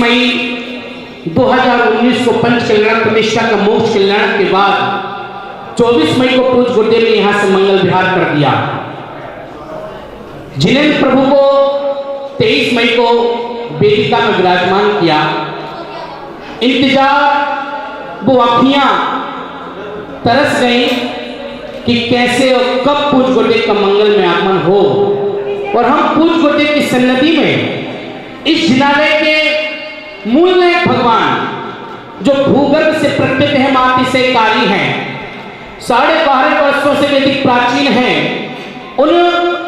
मई 2019 को पंच कल्याण प्रतिष्ठा का मोक्ष कल्याण के बाद 24 मई को पूज्य गुरुदेव ने यहां से मंगल विहार कर दिया। जिनेंद्र प्रभु को 23 मई को वेदिका में विराजमान किया। इंतजार, वो आँखियां तरस गई कि कैसे और कब पूज्य गुरुदेव का मंगल में आगमन हो और हम पूज्य गुरुदेव की सन्निधि में इस जिनालय के मूल नायक भगवान जो भूगर्भ से प्रकट है, माटी से कारी हैं, 12.5 वर्षों से अधिक प्राचीन हैं, उन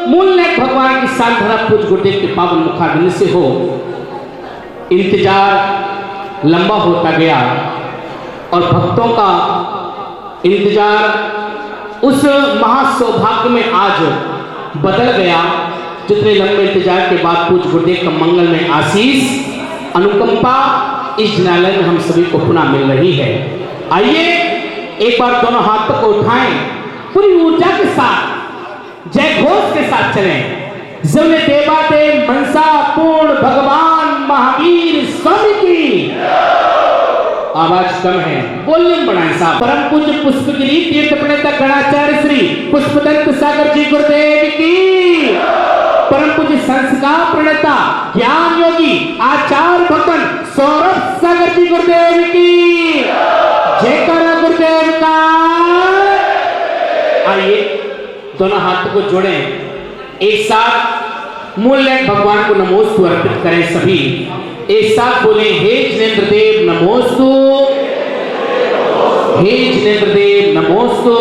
मूल नायक भगवान की सालधरा पूज्य गुरुदेव के पावन मुखाग्नि से हो। इंतजार लंबा होता गया और भक्तों का इंतजार उस महासौभाग्य में आज बदल गया, जितने लंबे इंतजार के बाद पूज्य गुरुदेव का मंगल में आशीष, अनुकंपा इस जिनालय में हम सभी को पुनः मिल रही है। आइए एक बार दोनों हाथों को उठाएं, पूरी ऊर्जा के साथ, जय घोष के साथ चलें। जब देवादेव मनसा पूर्ण भगवान महावीर स्वामी की आवाज कम है, वॉल्यूम बढ़ाएं साहब। परम पूज्य पुष्पगिरी तीर्थ प्रणेता गणाचार्य श्री पुष्पदत्त सागर जी गुरुदेव की, परम पूज्य संस्कार प्रणेता ज्ञान योगी आचार्य भगवान सौरभ सागर जी गुरुदेव की जयकारा गुरुदेव का। आइए दोनों हाथों को जोड़ें, एक साथ मूल नायक भगवान को नमोस्तु अर्पित करें। सभी एक साथ बोले, हे जिनेंद्र देव नमोस्तु, हे जिनेंद्र देव नमोस्तु,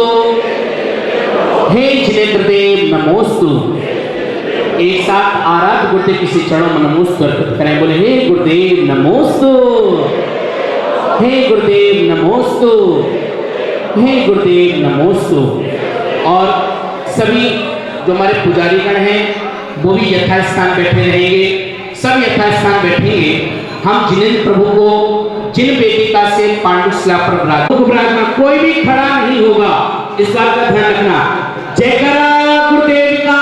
हे जिनेंद्र देव नमोस्तु। एक साथ आराध्य गुरुदेव किसी चरणों में नमोस्तु अर्पित करें। बोले, हे गुरुदेव नमोस्तु, हे गुरुदेव नमोस्तु, हे गुरुदेव नमोस्तु। और सभी जो हमारे पुजारी गण हैं वो भी यथास्थान बैठे रहेंगे, सब यथास्थान बैठेंगे। हम जिनेंद्र प्रभु को जिन वेदिका से पांडुशिला पर विराजमान, कोई भी खड़ा नहीं होगा, इस बात का ध्यान रखना। जयकारा गुरुदेव का।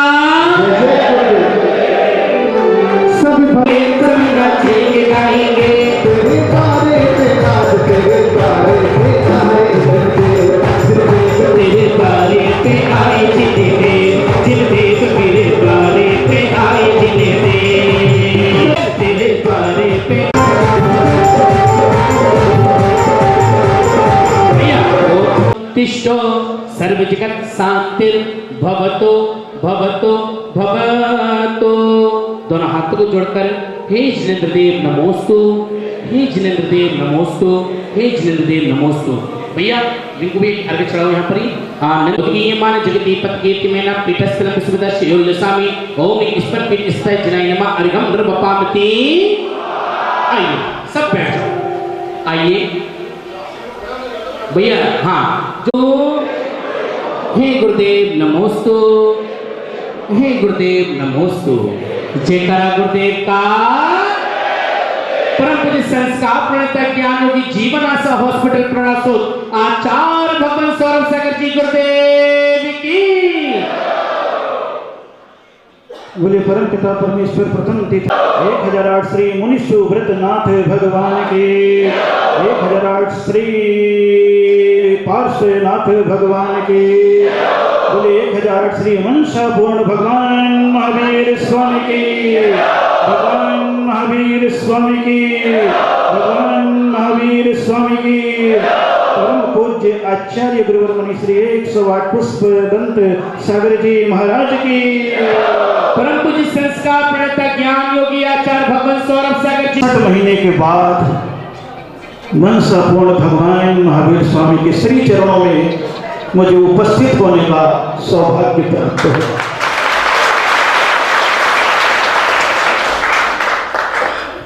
सभी गाएंगे तिष्ठो सर्व जगत शांतिर भवतो भवतो भवतो। दोनों हाथों को जोड़कर, हे जिनेंद्र देव नमोस्तु, हे जिनेंद्र देव नमोस्तु, हे जिनेंद्र देव नमोस्तु। भैया इनको भी अर्घ्य चढ़ाओ यहाँ पर ही। मान जगती पत्केति में ना पीठस्थलम सुविधा शिरोल्लसामी ओम ईश्वर पीठ स्थित जनाय नमः अर्घम नृपपामति। आइए सब बैठ जाओ। आइए भैया, हाँ, जो हे गुरुदेव नमोस्तु, हे गुरुदेव नमोस्तु। जयकारा गुरुदेव का। परम पूज्य संस्कार प्रणेता ज्ञान योगी जीवन आशा हॉस्पिटल प्रणासो आचार्य भगवान सौरभ सागर जी गुरुदेव की। बोले परम पिता परमेश्वर प्रथम तीर्थ 1008 श्री मुनिषु व्रतनाथ भगवान के, 1008 श्री पार्श्वनाथ भगवान के, बोले 1008 श्री मनसा पूर्ण भगवान महावीर स्वामी की, भगवान महावीर स्वामी की, भगवान महावीर स्वामी की। परम पूज्य आचार्य गुरुवर मुनि श्री 108 पुष्पदंत सागर जी महाराज की, परम पूज्य संस्कार प्रणेता ज्ञान योगी आचार्य भगवान सौरभ सागर जी। 7 महीने के बाद मनसा पूर्ण भगवान महावीर स्वामी के श्री चरणों में मुझे उपस्थित होने का सौभाग्य प्राप्त हुआ।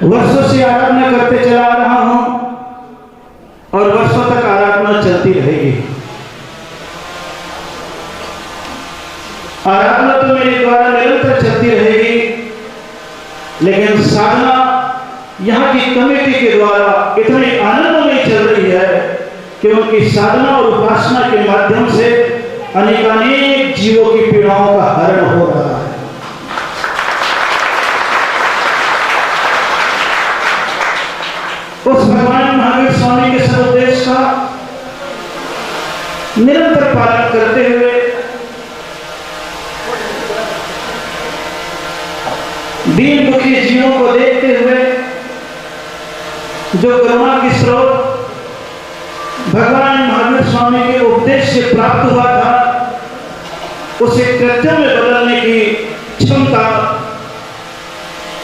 वर्षों से आराधना करते चला आ रहा हूं और वर्षों तक आराधना चलती रहेगी। आराधना तो मेरे द्वारा निरंतर चलती रहेगी, लेकिन साधना यहाँ की कमेटी के द्वारा इतने आनंद में चल रही है कि उनकी साधना और उपासना के माध्यम से अनेकानेक जीवों की पीड़ाओं का हरण हो रहा है। उस भगवान महावीर स्वामी के सदुपदेश का निरंतर पालन करते हुए दीन दुखी जीवों को देखते हुए जो करुणा की स्रोत भगवान महावीर स्वामी के उपदेश से प्राप्त हुआ था, उसे कृत्यों में बदलने की क्षमता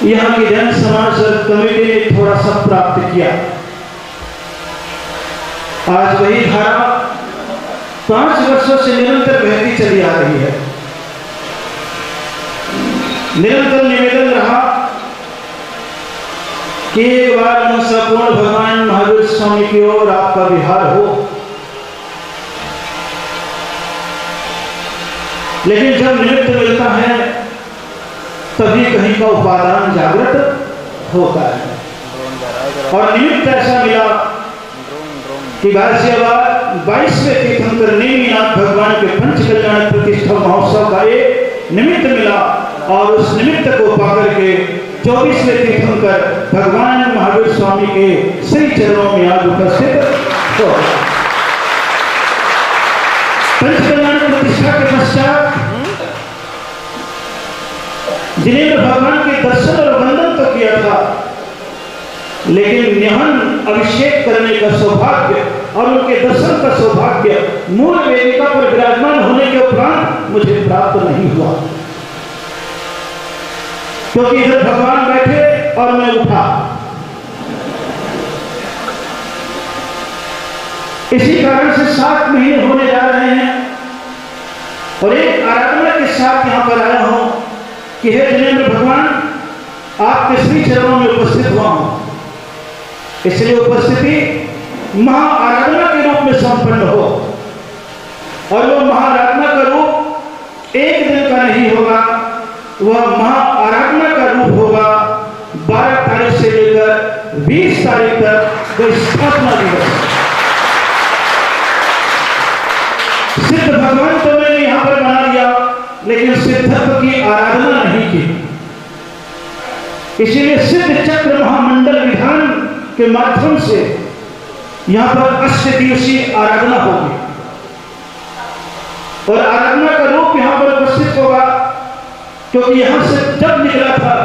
यहाँ की जन समाज कमेटी ने थोड़ा सा प्राप्त किया। आज वही धारा 5 वर्षों से निरंतर बहती चली आ रही है। निरंतर निवेदन रहा कि एक बार मनसापूर्ण भगवान महावीर स्वामी की ओर आपका विहार हो, लेकिन जब निमित्त मिलता है तभी कहीं का उपादान जागृत होता है। और निमित्त ऐसा मिला कि गाजियाबाद 22वें तीर्थंकर नेमिनाथ भगवान के पंच कल्याण प्रतिष्ठा महोत्सव का एक निमित्त मिला, और उस निमित्त को पाकर के 24वें तीर्थंकर भगवान महावीर स्वामी के सही चरणों में आज उपस्थित हो। पंच कल्याण प्रतिष्ठा के पश्चात जिनेंद्र भगवान के दर्शन और वंदन तो किया था, लेकिन निहन अभिषेक करने का सौभाग्य और उनके दर्शन का सौभाग्य मूल वेदिका पर विराजमान होने के उपरांत मुझे प्राप्त नहीं हुआ, क्योंकि इधर भगवान बैठे और मैं उठा। इसी कारण से 7 महीने होने जा रहे हैं और एक आराधना के साथ यहां पर आया हूं कि हे जिनेंद्र भगवान, आपके श्री चरणों में उपस्थित हुआ हूं। इसलिए उपस्थिति महाआराधना के रूप में संपन्न हो, और वो महाआराधना का रूप एक दिन का नहीं होगा, वह महाआराधना का रूप होगा 12 तारीख से लेकर 20 तारीख तक जो स्थापना दिवस। सिद्ध भगवान तो मैंने यहां पर बना दिया, लेकिन सिद्धत्व की आराधना नहीं की। इसीलिए सिद्ध चक्र महामंडल विधान के माध्यम से यहां पर 80 दिवसीय आराधना होगी, और आराधना का रूप यहां पर उपस्थित होगा, क्योंकि यहां से जब निकला था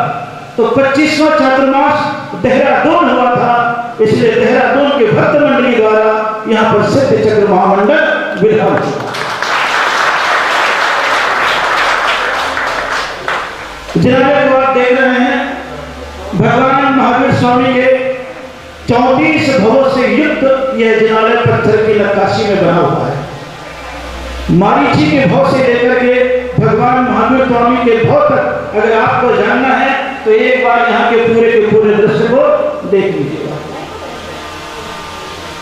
तो 25वां चातुर्मास देहरादून हुआ था। इसलिए देहरादून के भक्त मंडली द्वारा यहां पर सिद्ध चक्र महामंडल विधान हुआ। जिन्हें को आप देख रहे हैं, भगवान महावीर स्वामी के 34 भवों से युक्त यह जिनालय पत्थर की नक्काशी में बना हुआ है। मारीची के भव से लेकर के भगवान महावीर स्वामी के भव तक अगर आपको जानना है तो एक बार यहाँ के पूरे दृश्य को देख लीजिएगा।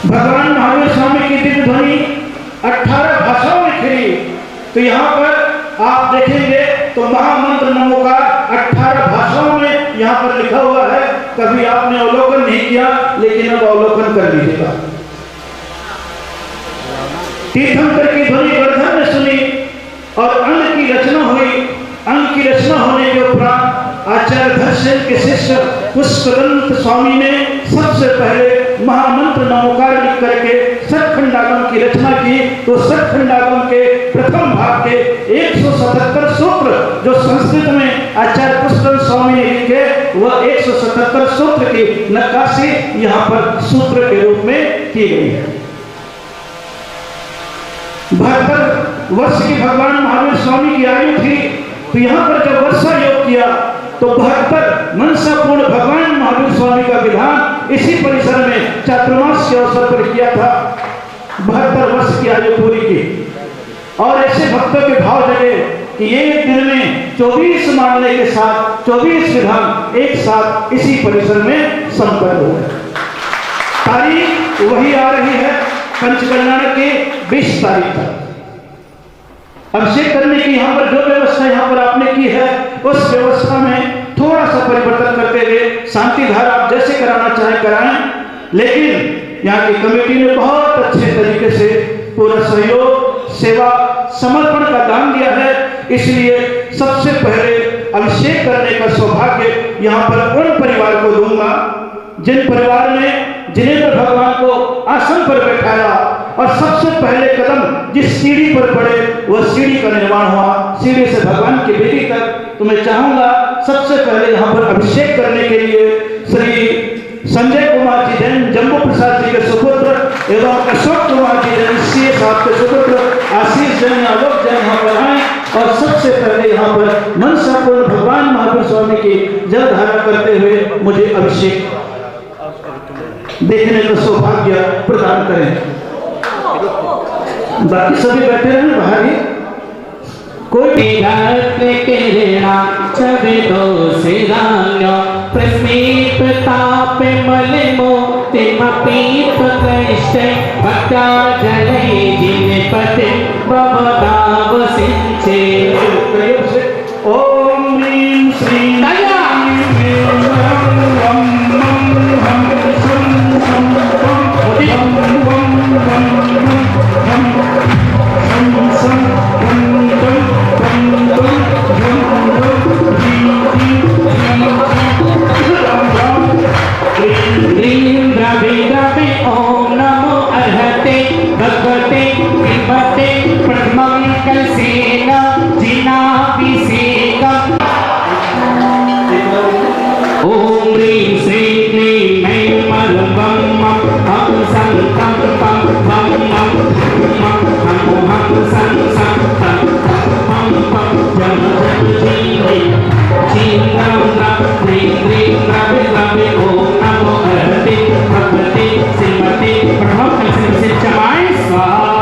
भगवान महावीर स्वामी की दिव्य ध्वनि 18 भाषाओं में खिली, तो यहाँ पर आप देखेंगे तो महामंत्र नमोकार 18 भाषाओं में यहाँ पर लिखा हुआ है। कभी आपने अवलोकन नहीं किया, लेकिन अब अवलोकन कर लीजिएगा। तीर्थंकर की ध्वनि वर्धन ने सुनी और अंग की रचना हुई। अंग की रचना होने के उपरांत आचार्य धर्षण के शिष्य पुष्पदंत स्वामी ने सबसे पहले महामंत्र नमोकार लिख करके सतखंडागम की रचना की। तो सतखंडागम के प्रथम भाग के 177 सूत्र जो संस्कृत में आचार्य पुष्पदंत स्वामी ने लिखे, वह 177 सूत्र की नक्काशी यहाँ पर सूत्र के रूप में की गई है। 72 वर्ष की भगवान महावीर स्वामी की आयु थी, तो यहाँ पर जब वर्षा योग किया तो 72 मनसापूर्ण भगवान महावीर स्वामी का विधान इसी परिसर में चातुर्मास के अवसर पर किया था। 72 वर्ष की आयु पूरी की, और ऐसे भक्तों के भाव जगे कि एक दिन में 24 मानने के साथ 24 विधान एक साथ इसी परिसर में संपन्न हुए। तारीख वही आ रही है पंचकल्याण की 20 तारीख तक। अभिषेक करने की यहाँ पर जो व्यवस्था यहाँ पर आपने की है, उस व्यवस्था में थोड़ा सा परिवर्तन करते हुए शांति धारा आप जैसे कराना चाहे कराएं, लेकिन यहाँ की कमेटी ने बहुत अच्छे तरीके से पूरा सहयोग, सेवा, समर्पण का दान दिया है। इसलिए सबसे पहले अभिषेक करने का सौभाग्य यहाँ पर उन परिवार को दूंगा जिन परिवार में जिनेंद्र भगवान को आसन पर बैठाया और सबसे पहले कदम जिस सीढ़ी पर पड़े वह सीढ़ी का निर्माण हुआ। सीढ़ी से भगवान की बेदी तक। तो मैं चाहूंगा सबसे पहले यहाँ पर अभिषेक करने के लिए श्री संजय कुमार जी जैन जम्बू प्रसाद जी के सुपुत्र एवं अशोक कुमार जी जैन सीए साहब के सुपुत्र आशीष जैन आलोक जैन यहाँ पर आए और सबसे पहले यहाँ पर मनसापूर्ण भगवान महावीर स्वामी की जल धारा करते हुए मुझे अभिषेक देखने का सौभाग्य प्रदान करें। बाकी सभी बैठे हैं बाहर ही। कोई प्रस्मीप ताप मलिमो तिमपीप कैष्टै भक्ता जलै जिनपति भवदाव सिंचे। ओम ह्रीं श्रीं ओम नमो अर्हते भगवते विभते प्रथमं कलसेन जिनाभिषेकम्। ओम ह्रीं श्रीं क्लीं ऐं मं वं मं हं सं तं पं वं मं मं हं हं सं सं तं पं पं जं जं झीं झीं रं रं ह्रीं ह्रीं रवि रवि। ओम नमो अर्हते भगवते श्रीमते प्रथमं कलसेन चमाय स्वाहा।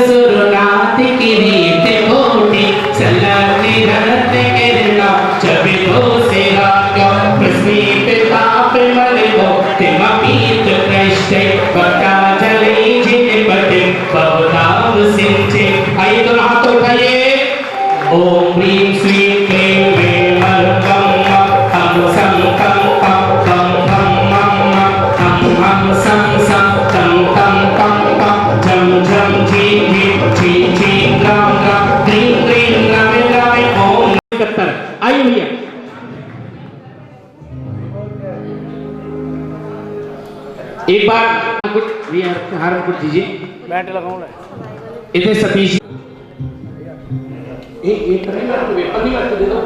सुरनाथ की रीत कोटि चलने रत किरणा चबितो से राग्य प्रस्मीप ताप मलिमो तिमपीत कैष्टै भक्ता जलै जिनपति भवदाव सिंचे। आइए दोनों हाथ उठाइए। ओम ह्रीं श्रीं क्लीं ऐं मं वं मं हं सं तं पं पं भं मं मं हं हं सं सं तं तं पं पं झं झं झीं झीं झीं झीं राम राम ह्रीं ह्रीं रवि रवि। ओम 71। आइए भैया। एक बार कुछ हार कुछ दीजिए। बैठ लगाऊंगा इतने सतीश एक करेंगे आपको अगली बार दे दो।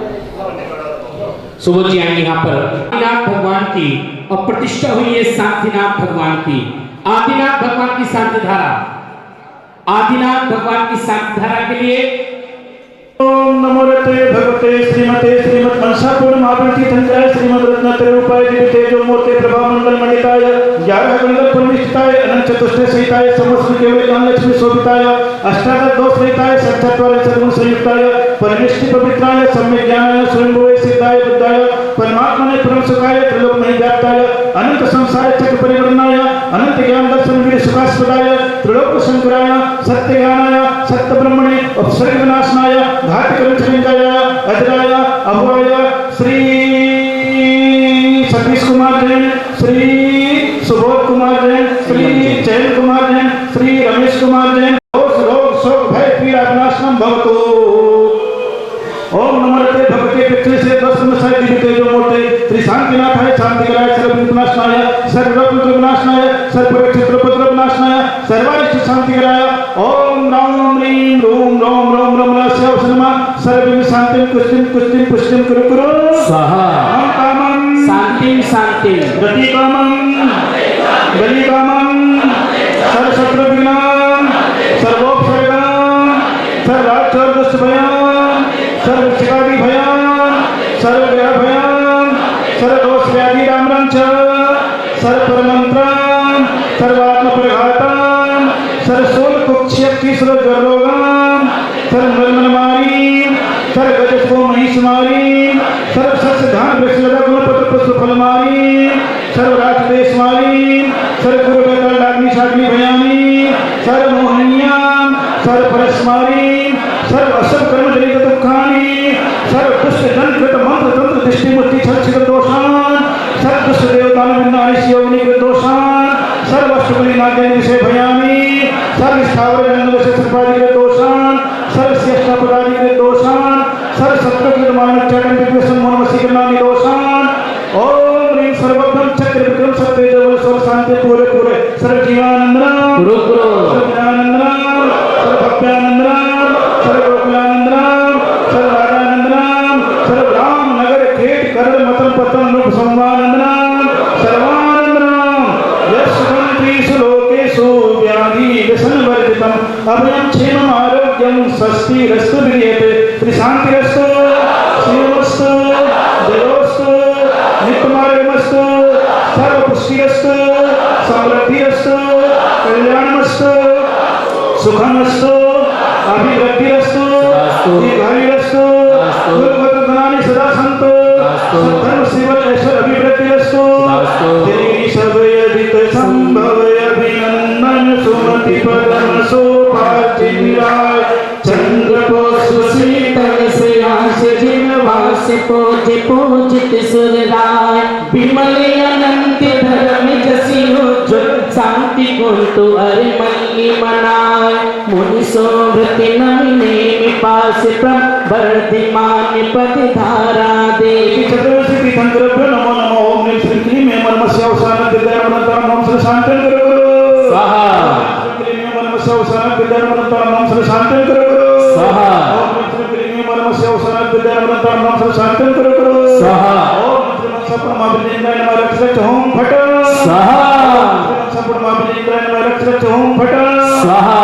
सुबोध जी आएंगे यहाँ पर। आदिनाथ भगवान की और प्रतिष्ठा हुई है शांतिनाथ भगवान की। आदिनाथ भगवान की शांति धारा, आदिनाथ भगवान की शांति धारा के लिए ओम नमो रते भगवते श्रीमते श्रीमद मनसापूर्ण महावीर तीर्थंकराय श्रीमद रत्नत्रय रूपाय दिव्य तेजो मूर्ते प्रभा मंडल मंडिताय 11 गंधर्व परमिष्ठाय अनंत चतुष्टय सहिताय समस्त केवल ज्ञान लक्ष्मी शोभिताय अष्टादश दोष रहिताय सत्चत्वार सद्गुण संयुक्ताय परमेष्टि पवित्राय सम्यक ज्ञानाय स्वयंभुवे सिद्धाय बुद्धाय परमात्मने परम सुखाय त्रिलोक महि व्याप्ताय अनंत संसार चक्र परिवर्तनाय अनंत ज्ञान दर्शन वीर सुखास्पदाय त्रिलोक शंकराय सत्य ज्ञानाय सत्य ब्रह्मणे उपसर्ग विनाशनाय घात कर्मचरिताय अजराय अभवाय श्री सतीश कुमार जैन, श्री सुबोध कुमार जैन, श्री जयंत कुमार जैन, श्री रमेश कुमार जैन। रोग शोक भय पीड़ा विनाशनम भवतु। ओम नमो रते भगवते पितृ से दशमसाय दिव्य तेजो मूर्ते श्री शांतिनाथाय शांतिकराय सर्वविघ्ननाशनाय सर्वरोग विनाशनाय सर्वक्षेत्रपत्र विनाशनाय सर्वारिष्ट शांतिकराय। ओम राम ह्रीं रोम रोम रोम रम रस्यवसनमा सर्वं शांतिं पुष्टिं पुष्टिं कुरु कुरु स्वाहा। हम कामं शांति शांति गति कामं गति कामं सर्वशत्रु विघ्नं सर्वोपसर्गं सर्वार्थदुष्ट भयं सर्वशिकादि भयं सर्वग्रह भयं सर्वदोष व्याधि रामरं च सर्वपरमंत्रं सर्वात्मपरिघातं सर्वशूल कुक्षयक्ति सर्वज्वररोगं सर्वमलमलमारी सर्वगजस्को महिषमारी सर्वसस्यधान वृक्षलता गुणपत्र पुष्पफलमारी सर्वराजदेशमारी सर्वगुरुगतलाग्निशाग्नि भयानी सर्वमोहनीयां सर्वपरस्मारी सर्वअसव कर्मजनित दुःखानि सर्वदुष्ट जन्कृत मंत्र तंत्र दृष्टिमूर्ति छलछित दोषान् सर्वदुष्ट देवतानुविन्दानि योगिनिकृत दोषान् सर्वष्टबलि नागेन विषय भयानि सर्वस्थावर जंगमस्य सर्पादिकृत दोषान् सर्वस्यष्टापदादिकृत दोषान् सर्वशत्रुकृत मानवचरण विद्वेषं मोहवशीकरणानि दोषान्। ओम ह्रीं सर्वज्ञं चक्र विक्रम सत्तेजो पूरे पूरे सर्व जीवानंद राम, गुरु गुरु सर्व ज्ञानानंद राम, सर्व भक्त्यानंद राम, सर्व गोकुलानंद राम, सर्व राधानंद राम, सर्व राम नगर खेत कर मतन पतन लोक संवानंद राम, सर्वानंद राम, यश मंत्री लोकेषु व्याधि व्यसन वर्जितम अभयं क्षेमम् आरोग्यं स्वस्ति रस्तु विद्यते श्री शांति रस्तु श्रीमस्तु जयोस्तु नित्यमार्गमस्तु सर्वपुष्टिरस्तु समृद्धिरस्तु कल्याणमस्तु सुखमस्तु अभिवृद्धिरस्तु दीर्घायुरस्तु गुरुपदधनानि सदा सन्तु धर्म सेवा ऐश्वर्य अभिवृद्धिरस्तु तेरी सबयदित संभव अभिनंदन सुमति पदम सोपाचिन्याय चंद्रकोश शीतल से आश जिनवास पूज पूजित सुरराय विमल अनंत धर्म जसी उज्ज्वल शांति कुंतु अरे मल्ली मनाय मुनि सोभृति नमिने पास वर्धिमान पद धारा देवी चतुर्षि तंत्र नमो नमो ओम नीम श्री क्लीं में मनमस्य अवसान विद्यानंतरम ओम श्री शांतं करो स्वाहा क्लीं में मनमस्य अवसान विद्यानंतरम ओम श्री शांतं करो स्वाहा ओम श्री क्लीं में मनमस्य अवसान विद्यानंतरम ओम श्री शांतं करो स्वाहा ओम श्री सपन माभिनेन्द्राय नमः रक्षक ओम फट स्वाहा सपन माभिनेन्द्राय नमः रक्षक ओम फट स्वाहा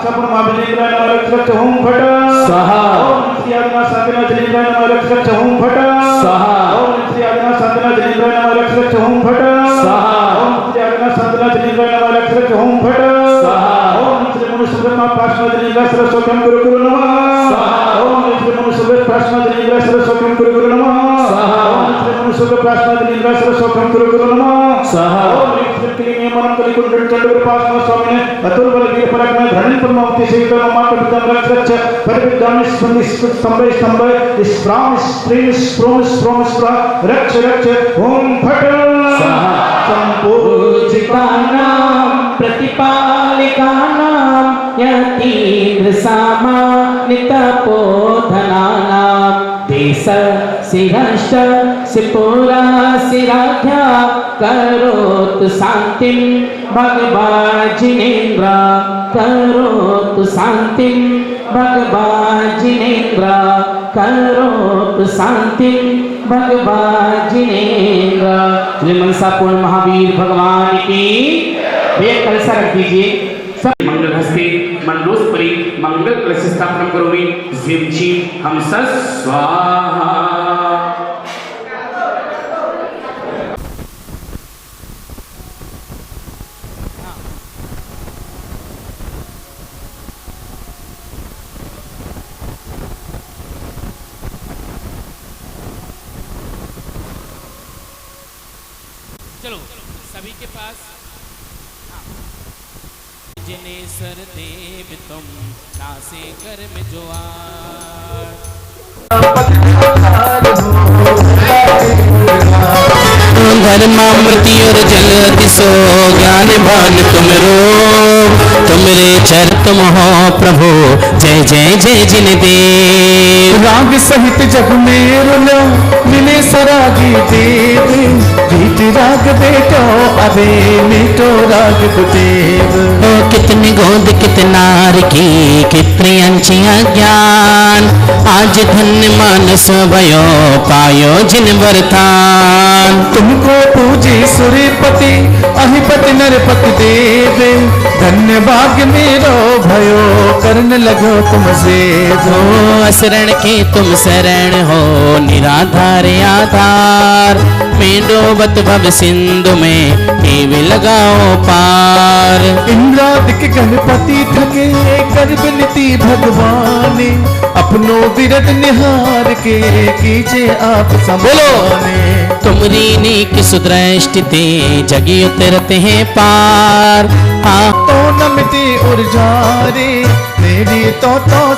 सपन माभिनेन्द्राय नमः रक्षक ओम फट स्वाहा ओम श्री आदिनाथ साधना जिनेन्द्राय नमः रक्षक ओम फट स्वाहा ओम श्री आदिनाथ साधना जिनेन्द्राय नमः रक्षक ओम फट स्वाहा ओम श्री आदिनाथ साधना जिनेन्द्राय नमः रक्षक ओम फट स्वाहा ओम श्री मनुष्य ब्रह्मा पार्श्व जिनेन्द्राय सरस्वत्यं गुरु गुरु नमः स्वाहा ओम श्री मनुष्य ब्रह्मा पार्श्व जिनेन्द्राय सरस्वत्यं गुरु गुरु नमः स्वाहा ओम श्री मनुष्य ब्रह्मा पार्श्व जिनेन्द्राय सरस्वत्यं गुरु गुरु नमः स्वाहा ओम श्री क्लीं में मनम कलिकुंड चंद्र पार्श्व स्वामी अतुल बल वीर पराक्रम धरणि परमावती सेवित मां कपितम रक्षक परिविद्यामि स्पंदि स्तंभे स्तंभे स्प्राम स्प्रीम स्प्रोम स्प्रोम स्प्रा रक्ष रक्ष ओम फट स्वाहा संपूजितानां प्रतिपालिकानां यतीन्द्र सामान्य तपोधनानां देश सिरश्च सिपुरा सिराध्या करोतु शांतिं भगवान् जिनेन्द्र करोतु शांतिं भगवान् जिनेन्द्र करोतु शांतिं भगवान् जिनेन्द्र। जय मनसापूर्ण महावीर भगवान की। एक कलशा रख दीजिए सब मंगल हस्ते मंडोस्परी मंगल कलश स्थापना करोमि जिम चीम हम स्वाहा। चलो सभी के पास जिनेश्वर देव तुम नासे कर में ज्वार धर्मामृति और जल दिसो ज्ञान भान तुमरो तुमरे चर तुम हो प्रभु जय जय जय जिन देव। राग सहित जग में रुलो मिले सरागी देव गीत राग बेटो अबे मिटो राग देव। ओ कितनी गोद कितनार की कितनी अंचिया ज्ञान आज धन्य मानस भयो पायो जिन वरतान। तुमको पूजे सूर्यपति अहिपति नरपति देव धन्य भाग्य मेरो भयो करने लगो तुम सेव। ओ असरण के तुम शरण हो निराधार आधार में डोबत भव सिंधु में हेव लगाओ पार। इंद्रादिक गणपति थके कर विनती भगवान अपनो विरद निहार के कीजे आप संभाले। तुमरी नीक सुदृष्टि ते जगी उतरते हैं पार। हाँ तो नमते उर्जारे मेरी तो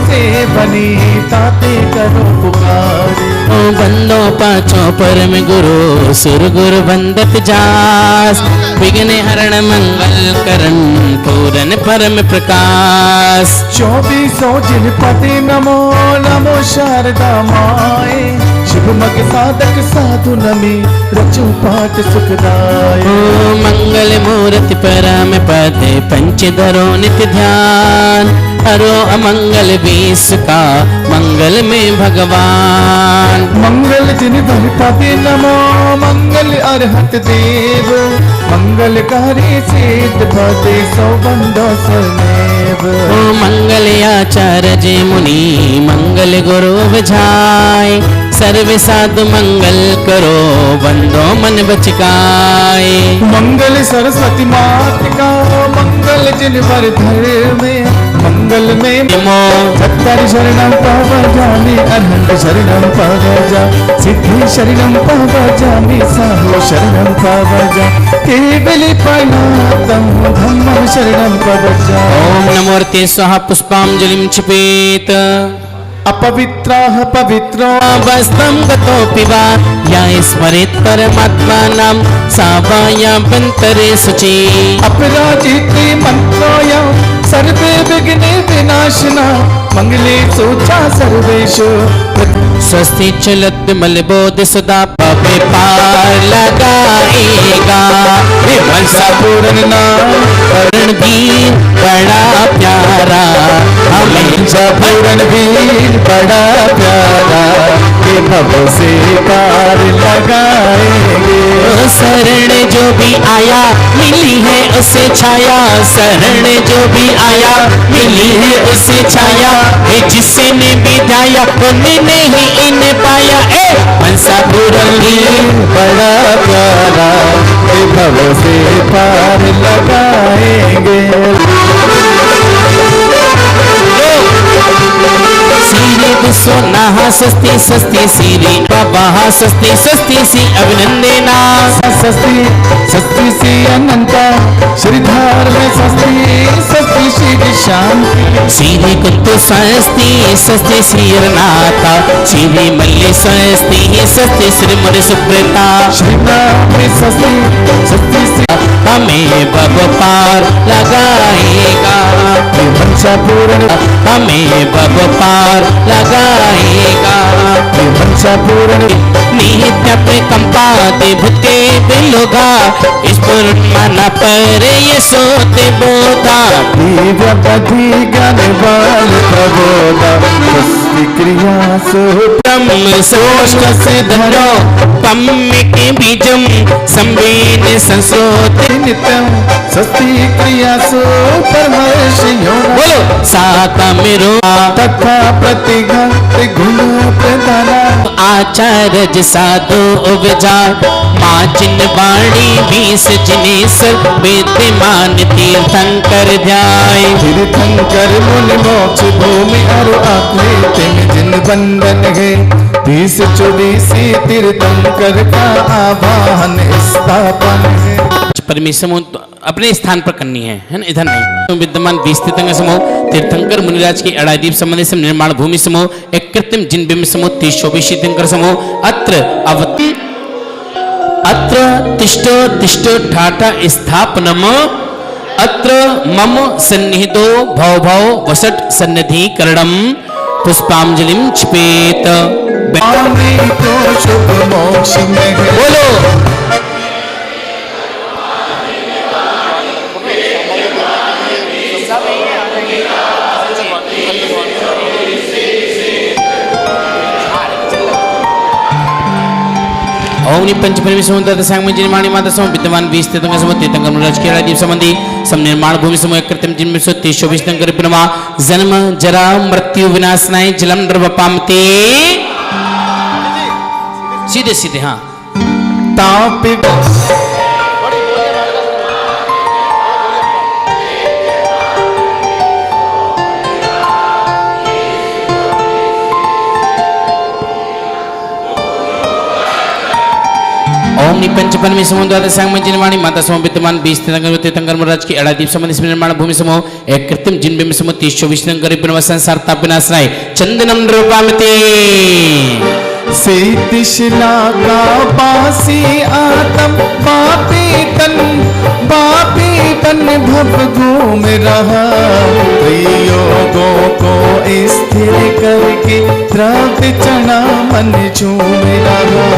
से बनी ताते करो पुकारे। ओ बंदो पाचो परम गुरु सुर गुरु बंदत जास विघ्न हरण मंगल करण पूरन परम प्रकाश। 2400 जिन पति नमो नमो शारदा माए शिव मग साधक साधु नमी रचु पाठ सुखदाय। ओ मंगल मूर्ति परम पद पंच धरो नित्य ध्यान हरो अमंगल बीस का मंगल में भगवान मंगल जिन भरपति नमो मंगल अरहत देव मंगलकारी सिद्ध पति सौ बंदो समेव ओ मंगल आचार्य जे मुनि मंगल गुरु बझाए सर्व साधु मंगल करो बंदो मन बचकाए मंगल सरस्वती मात का मंगल जिन पर धर में मंगल में नमो सत्तर शरणं पवजामि अरहंत शरणं पवजा सिद्धि शरणं पवजामि साहु शरणं पवजा केवली प्रणातम धम्मं शरणं पवजा ओम नमोर्ते स्वाहा पुष्पांजलिं क्षिपेत अपवित्राः पवित्रो वस्त्रं गतोऽपि वा या स्मरेत् परमात्मानं सा वा याभ्यन्तरे शुचि अपराजिते मंत्रोऽयं सर्वे विघ्ने विनाशिना मंगलेषु च सर्वेषु स्वस्ति चलत मल बोध सदा पे पार लगाएगा वंशा पूर्ण नाम रणबीर बड़ा प्यारा हमें वंशा पूर्ण वीर बड़ा प्यारा के भव से पार लगाएंगे शरण जो भी आया मिली है उसे छाया शरण जो भी आया मिली है उसे छाया ये जिसने भी ध्याया उन्होंने ही इन्हें पाया ए मनसा पूरन बड़ा प्यारा के भव से पार लगाएंगे सीरे सोना सस्ती सस्ती सीरी बाबा सस्ती सस्ती सी अभिनंदना सस्ती सस्ती सी अनंता श्रीधार में सस्ती सस्ती श्री शांति सीरी कुंतु सस्ती सस्ती श्री रनाथा सीरी मल्ली सस्ती सस्ती श्री मुर सुप्रता श्रीनाम में सस्ती सस्ती सी हमें बब पार लगाएगा वंशा पूर्ण हमें बब पार लगाएगा वंशा पूर्ण नित्य प्रकंपा दे भूते बिलोगा इस पूर्ण पर ये सोते बोधा दिव्य बधि ज्ञान बाल प्रबोधा सस्ती क्रिया सो ब्रह्म सोष्ट से धरो पम्मे के बीजम संवेद संसोत नित्यम सस्ती क्रिया सो परमर्षियों बोलो साता मेरो तथा प्रतिघा गुण प्रदाना आचार्य साधु उपजार माँ चिन्ह वाणी बीस जिनेश्वर विद्यमान तीर्थंकर ध्याय तीर्थंकर मुनि मोक्ष भूमि अरु आकृति में जिन बंधन है 20-24 तीर्थंकर का आवाहन स्थापन है परमेश्वर अपने स्थान पर करनी है ना इधर नहीं विद्यमान 20 तीर्थंकर समूह तीर्थंकर मुनिराज की अड़ादीप संबंधी से निर्माण भूमि समूह एक कृत्रिम जिन बिंब समूह 30-24 तीर्थंकर समूह अत्र तिष्ठो तिष्ठो ठाठा स्थापनम अत्र मम सन्निहितो भव भव वसट सन्निधिकरणम पुष्पांजलिं क्षिपेत आमी तो शुभ मोक्ष में है बोलो ओम पंच परमेश्वर दत्त सांगमय जिनमाणी माता सम विद्यमान 20 तीर्थंकर समूह तीर्थंकर मुनिराज की अड़ादीप संबंधी सम निर्माण भूमि समूह कृत्रिम जिनमें 30-24 तीर्थंकर पिनमा जन्म जरा मृत्यु विनाशनाय जलम नृवपामते सीधे सीधे हाँ तापि ओम निपंच परमेश्वर द्वारा सांगमय जिनवाणी माता समूह विद्यमान 20 तीर्थंकर मुनिराज की अड़ादीप संबंधी निर्माण भूमि समूह एक कृत्रिम जिन बिंब समूह 30-24 तीर्थंकर पिनमा संसार ताप विनाशनाय चंदनम नृवपामते से शिला का पासी आतम पापी तन भव घूम रहा त्रियोगों को स्थिर करके द्रव्य चना मन झूम रहा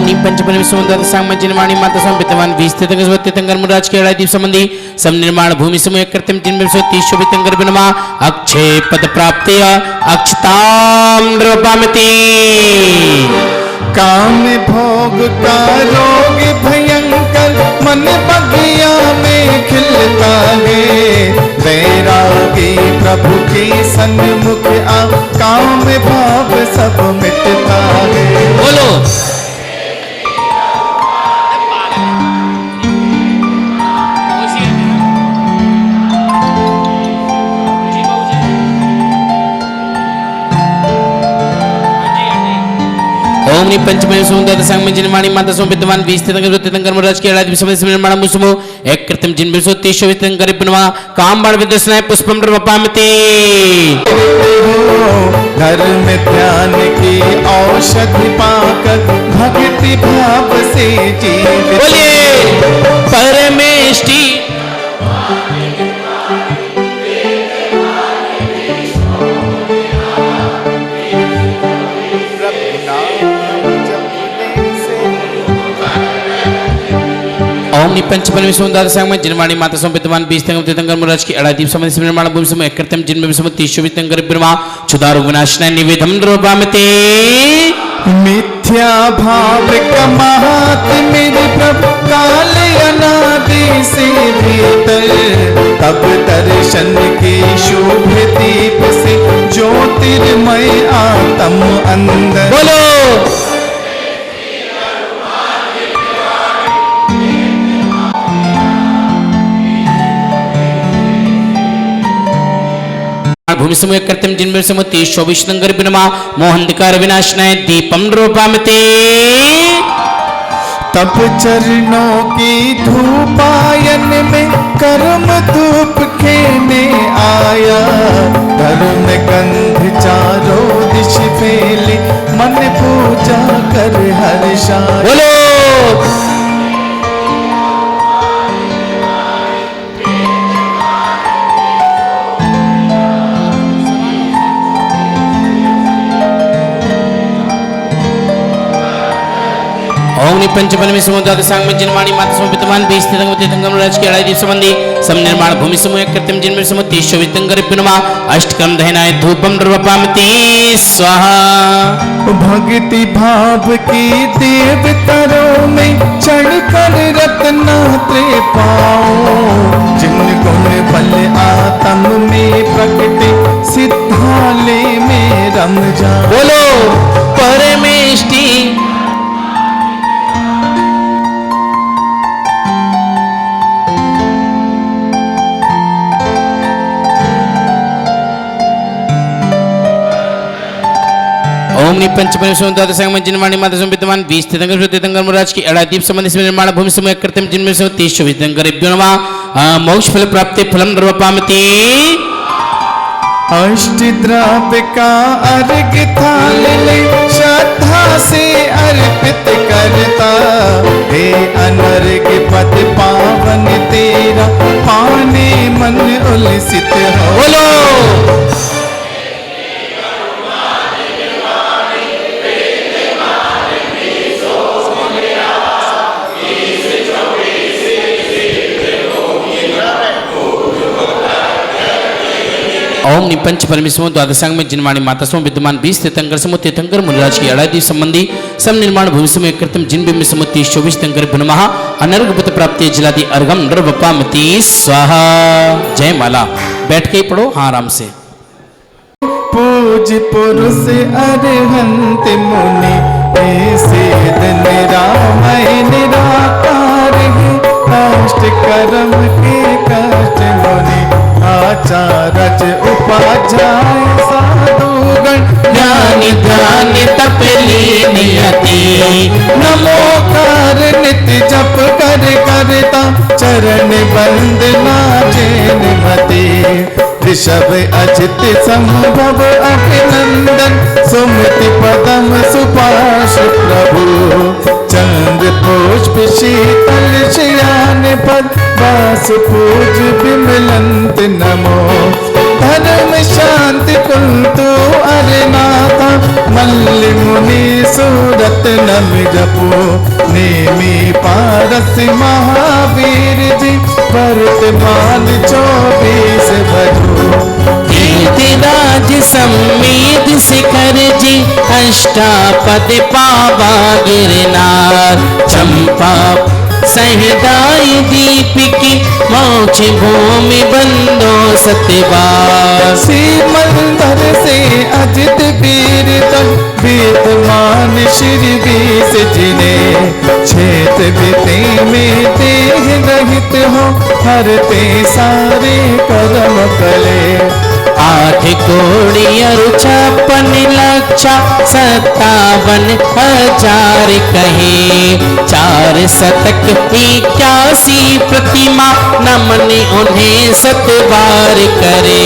नीम पंचपन समुद्र सांग जिनवाणी माता संपितवान 20 तीर्थंकर तीर्थंकर मुराज के दीप संबंधी सम निर्माण भूमि समूह कृत्रिम 330 तीर्थंकर बिनमा अक्षय पद प्राप्ति अक्षताम द्रव्यमति काम भोग का रोग भयंकर मन बगिया में खिलता है वैरागी प्रभु के सन्मुख आ काम भाव सब मिटता है। बोलो ओम नि पंचमे सुंदर संग में जिनवाणी माता संपितवान 20 तीर्थंकर मुराज के दीप संबंधी निर्माण मुसमो एक कृत्रिम जिन 30 तीर्थंकर बिनवा काम बाण विदस्नाय पुष्पम द्रवपामति धर्म ध्यान की औषधि पाकर भक्ति भाव से जीवित बोलिए परमेष्टि ओम नि पंचपन सुंदर संग में जिनवाणी माता संपितवान 20 तीर्थंकर मुराज की दीप संबंधी निर्माण भूमि समूह एक कृत्रिम जिन 30 तीर्थंकर बिनवा क्षुधारु विनाशनाय निवेदम द्रव्यमति मिथ्या भाव का महात्म्य प्रभु काल अनादि से भीतर तब दर्शन के शुभ दीप से ज्योतिर्मय आत्म अंदर बोलो भूमि समूह कृत्रिम जिन 30 तीर्थंकर बिनमा मोहंधकार विनाशनाय दीपम द्रव्यमति तब चरणों की धूपायन में कर्म धूप खेने आया धर्म गंध चारों दिश फैली मन पूजा कर हर्षाया। बोलो ओम नि पंचपन समुद्र सांग में जिनवाणी माता संपितवान 20 तीर्थंकर मुराज के दीप संबंधी सम निर्माण भूमि समूह कृत्रिम जिन 30 तीर्थंकर बिनवा अष्टकम दहनाय धूपम द्रव्यमति स्वाहा। भक्ति भाव की देवतरों में चढ़ कर रत्नात्रे पाओ जिन गुण बल आत्म में प्रकटे सिद्धालय में रम जाओ। बोलो परमेष्टि ओम नि पंचपन सुंदर संग में जिनवाणी माता संपितवान 20 तीर्थंकर मुराज की दीप संबंधी निर्माण भूमि समूह कृत्रिम जिन 30 तीर्थंकर बिनवा मोक्ष फल प्राप्ति फलम द्रव्यमति अष्टद्रव्य का अर्घ थाल ले श्रद्धा से अर्पित करता हे अनर्घ पद पावन तेरा पाने मन उल्सित हो। बोलो ओम नि पंच परमेश्वर द्वादशांग में जिनवाणी माता समूह विद्यमान 20 तीर्थंकर समूह तीर्थंकर मुनिराज की दीप संबंधी सम निर्माण भूमि समूह कृत्रिम जिन बिंब समूह 30 24 तीर्थंकर बिनमः अनर्घपत प्राप्ति जलादि अर्घम नृवपामति स्वाहा। जय माला। बैठ के ही पढ़ो हाँ आराम से। पूज पुरुष अरहंत मुनि ऐसे निरामय निराकार है अष्ट कर्म के कष्ट मुनि आचारज उपाध्याय साधुगण ज्ञानी ध्यान तप लीनियति नमोकार नित्य जप कर करता चरण वंदना जैन मते ऋषभ अजित संभव अभिनंदन सुमति पदम सुपाश प्रभु चंद्र पुष्प शीतल शयान पद वास पूज विमलंत नमो धर्म शांति कुंतु अरनाथा मल्ल मुनि सूरत नम जपो नेमी पारस महावीर जी वर्तमान 24 भजो कीर्तिराज सम्मेद शिखर जी अष्टापद पावा गिरनार चंपा सहदाई दीपिकी मोक्ष भूमि बंदो सत्यवासी मंदर से अजित वीर तक विद्यमान श्री बीस जिने क्षेत्र विते में देह रहित हो हरते सारे कर्म कले 8 कोड़ी और 56 लक्षा 57,000 कहे 4 शतक 81 प्रतिमा नमन उन्हें 7 बार करे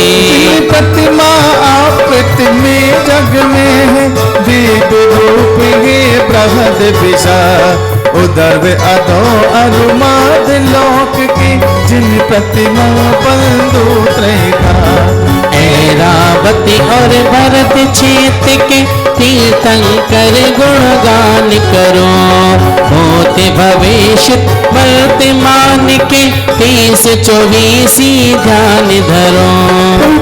प्रतिमा आकृत में जग में है दीप रूप ये बृहद विशा उदर अधो अनुमाद लोक की जिन प्रतिमा बंधु त्रेखा ऐरावती और भरत क्षेत्र के तीर्थंकर गुणगान करो होते भविष्य वर्तमान के 30-24 ध्यान धरो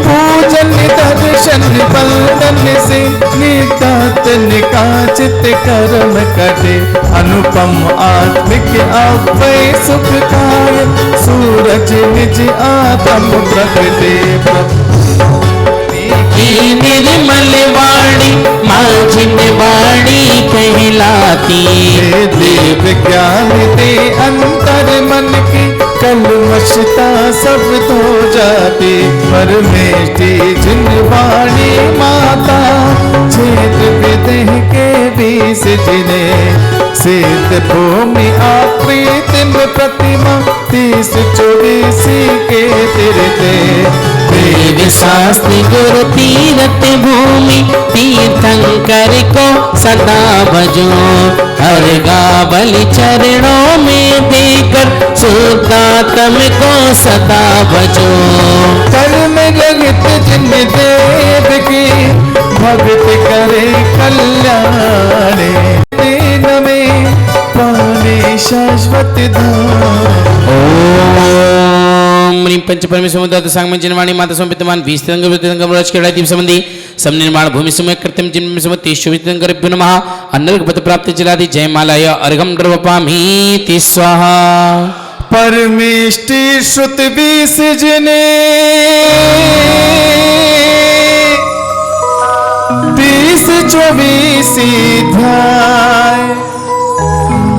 पूजन दर्शन बंदन से नितात निकाचित कर्म कटे अनुपम आत्मिक अव्यय सुख काय सूरज निज आत्म प्रगटे निर्मल वाणी माझिन वाणी कहलाती देव ज्ञान दे अंतर मन की कलमशता सब धो जाती परमेष्टि जिन वाणी माता क्षेत्र विदेह के 20 जिने सिद्ध भूमि आकृतिम प्रतिमा 30-24 के तीरते देव शास्त्री गुरु तीरथ भूमि तीर्थंकर को सदा भजो हर गावली चरणों में देकर सुदातम को सदा भजो कर्म जगत जिन देव की भक्त करे कल्याण दिन में पाने शाश्वत धाम ओम ह्रीं पंच परमेश्वर दत्त सांगमन जिनवाणी माता संपितमान 20 तिरंग रच के दीप संबंधी सम निर्माण भूमि समय कृत्यम जिन समय 23 गर्भ्यो नमः अन्नर्घ प्राप्ति जलादि जय मालाय अर्घम द्रवपामीति स्वाहा परमेष्टि श्रुत 20 जिने 30-24 ध्याय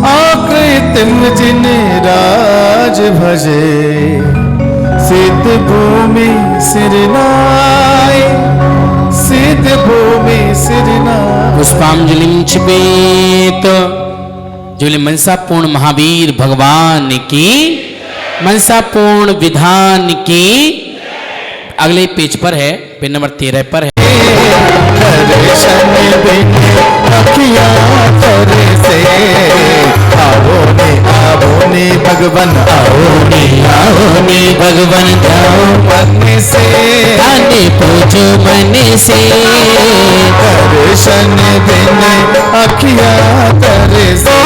आकृतिम जिन राज भजे सिद्ध भूमि सिरनाय सिद्ध भूमि सिरनाय पुष्पांजलि क्षिपेत जो मनसा पूर्ण महावीर भगवान की मनसा पूर्ण विधान की अगले पेज पर है पेज नंबर 13 पर है दर्शन बिन अखियाँ करे से आओ ने भगवन आओ ने भगवान जाओ मन से आने पूछो मन से दर्शन बिन अखियाँ करे से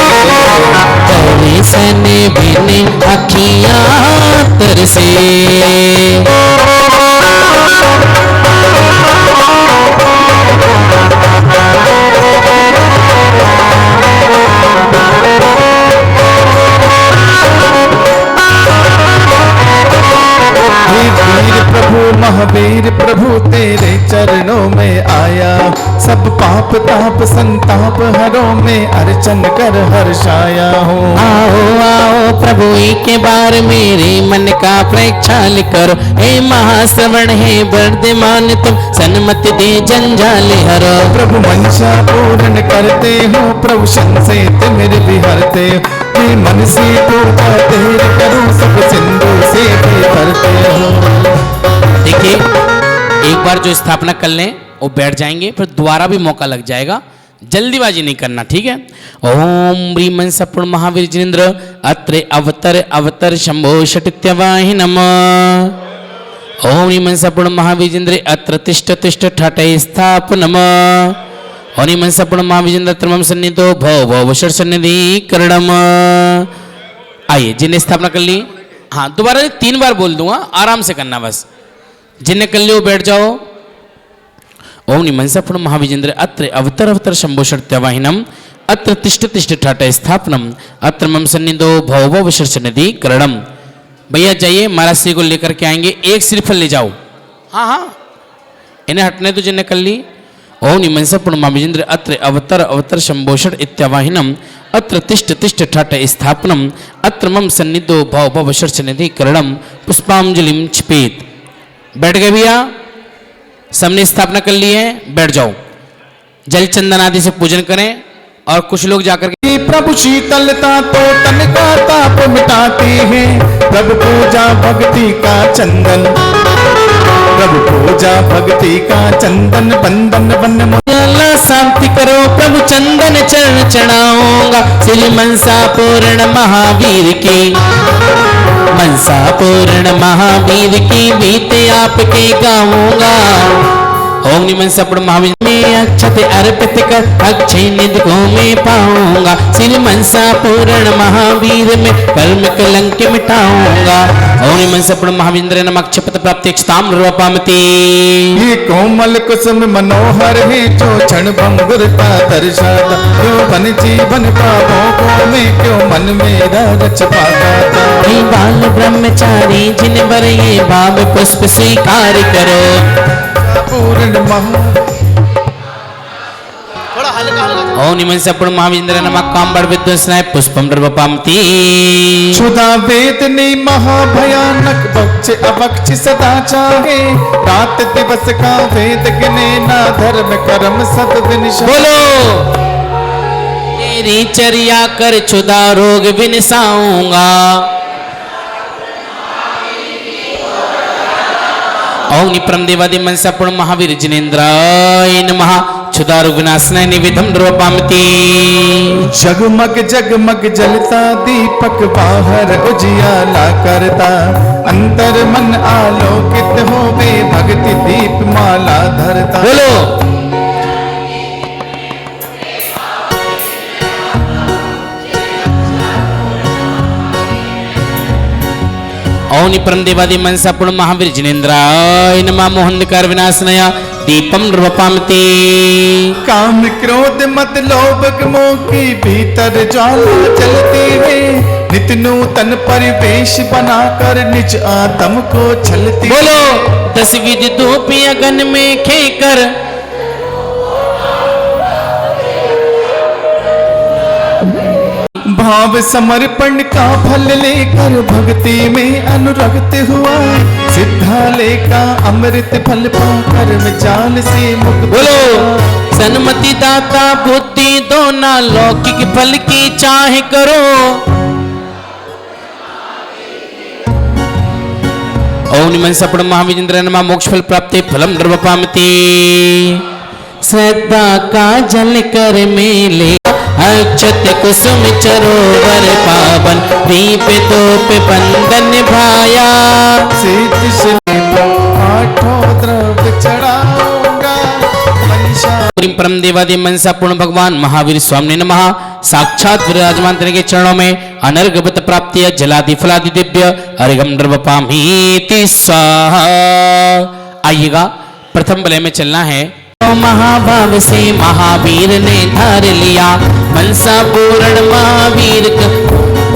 दर्शन बिन अखियाँ तरसे महावीर प्रभु तेरे चरणों में आया सब पाप ताप संताप हरों में अर्चन कर हर्षाया हूँ आओ आओ प्रभु एक बार मेरे मन का प्रक्षाल करो हे महाश्रवण हे वर्धमान तुम सन्मति दे जंजाल हरो प्रभु मंशा पूर्ण करते हो प्रभु संसेत मेरे विहरते हो मन से पूजा तेरे करो सब सिंधु से भी भरते हो। देखिए एक बार जो स्थापना कर लें वो बैठ जाएंगे फिर दोबारा भी मौका लग जाएगा जल्दीबाजी नहीं करना ठीक है। ओम ह्रीं सपूर्ण महावीर जिनेन्द्र अत्र अवतर अवतर शंभो षटित्यवाहि नमः ओम मनसापूर्ण महाविजेंद्र अत्र तिष्ठ तिष्ठ ठाटे स्थापनम। ओम मनसापूर्ण महाविजेंद्र त्रमम सन्निधो भव भव सन्निधि करणम। आइए जिन्हें स्थापना कर ली, हाँ दोबारा 3 बार बोल दूंगा, आराम से करना बस। जिन्हें कर ली वो बैठ जाओ। ओम मनसापूर्ण महाविजेंद्र अत्र अवतर अवतर शंभो षट्यवाहिनम अत्र तिष्ठ तिष्ठ ठाटे स्थापनम अत्र मम सन्निधो भव भव सन्निधि करणम। भैया जाइए महाराज श्री को लेकर के आएंगे, एक श्रीफल ले जाओ। हाँ हाँ इन्हें हटने तो जिन्हें कर ली। ओम मनसापूर्ण महाविजेंद्र अत्र अवतर अवतर शंभोषण इत्यावाहिनम अत्र तिष्ठ तिष्ठ ठाट स्थापनम अत्र मम सन्निधो भव भव सन्निधि करणम पुष्पांजलिम क्षिपेत। बैठ गए भैया, सबने स्थापना कर ली है, बैठ जाओ। जल चंदन आदि से पूजन करें और कुछ लोग जाकर के प्रभु शीतलता तो तन का ताप मिटाते हैं, प्रभु पूजा भक्ति का चंदन, प्रभु पूजा भक्ति का चंदन बंदन बन अल्लाह शांति करो प्रभु चंदन चरण चढ़ाऊंगा श्री मनसा पूर्ण महावीर की, मनसा पूर्ण महावीर की बीते आपके गाऊंगा। ओम मनसापूर्ण महावीर में अक्षत अर्पित कर अक्षय निधि को मैं पाऊंगा श्री मनसा पूर्ण महावीर में कर्म कलंक मिटाऊंगा। ओम मनसापूर्ण महावीर नमः अक्षपत प्राप्ति ताम्रपामति। ये कोमल कुसुम मनोहर है जो क्षण भंगुरता दर्शाता, क्यों बन जीवन पापों को मैं क्यों मन मेरा रच पाता था। हे बाल ब्रह्मचारी जिन बर ये भाव पुष्प स्वीकार करो पूर्ण महा ओम मनसापूर्ण महावीर नमः कांबड़ विद्वंसनाय पुष्पम द्रवपामति। क्षुधा वेदनी महाभयानक बक्ष अबक्ष सदा चाहे, रात दिवस का वेद गिने ना धर्म कर्म सत दिन बोलो तेरी चर्या कर क्षुधा रोग विनसाऊंगा। ओम परम देवादि मनसापूर्ण महावीर जिनेन्द्राय नमः क्षुधा रोग विनाशनाय निवेदम द्रवपामति। जगमग जगमग जलता दीपक बाहर उजियाला करता, अंतर मन आलोकित होवे भक्ति दीप माला धरता। बोलो ओम परम देवादि मनसापूर्ण महावीर जिनेन्द्राय नमः मोहंधकार विनाशनाय दीपम द्रवपामति। काम क्रोध मत लोभ मोह की भीतर ज्वाला जलती है, नित्य नूतन परिवेश बनाकर निज आत्म को छलती। बोलो 10 विधि धूप अगन में खेकर भाव समर्पण का फल लेकर भक्ति में अनुरक्त हुआ, सिद्धालय का अमृत फल पाकर में जाल से मुक्त। बोलो सन्मति दाता बुद्धि दो ना लौकिक फल की चाह करो। ओम मनसापूर्ण महावीर नमः मोक्ष फल प्राप्ति फलम द्रवपामति। श्रद्धा का जल कर मेले अक्षत कुसुम चरोवर पावन दीप तोप बंदन भाया। आठों द्रव्य चढ़ाऊंगा परम देवादि मनसापूर्ण भगवान महावीर स्वामी नमः। साक्षात विराजमान के चरणों में अनर्गत प्राप्ति जलादि फलादि दिव्य अर्घम द्रवपामीति स्वाहा। आइएगा प्रथम वलय में चलना है। महाभाव से महावीर ने धार लिया, मनसा पूर्ण महावीर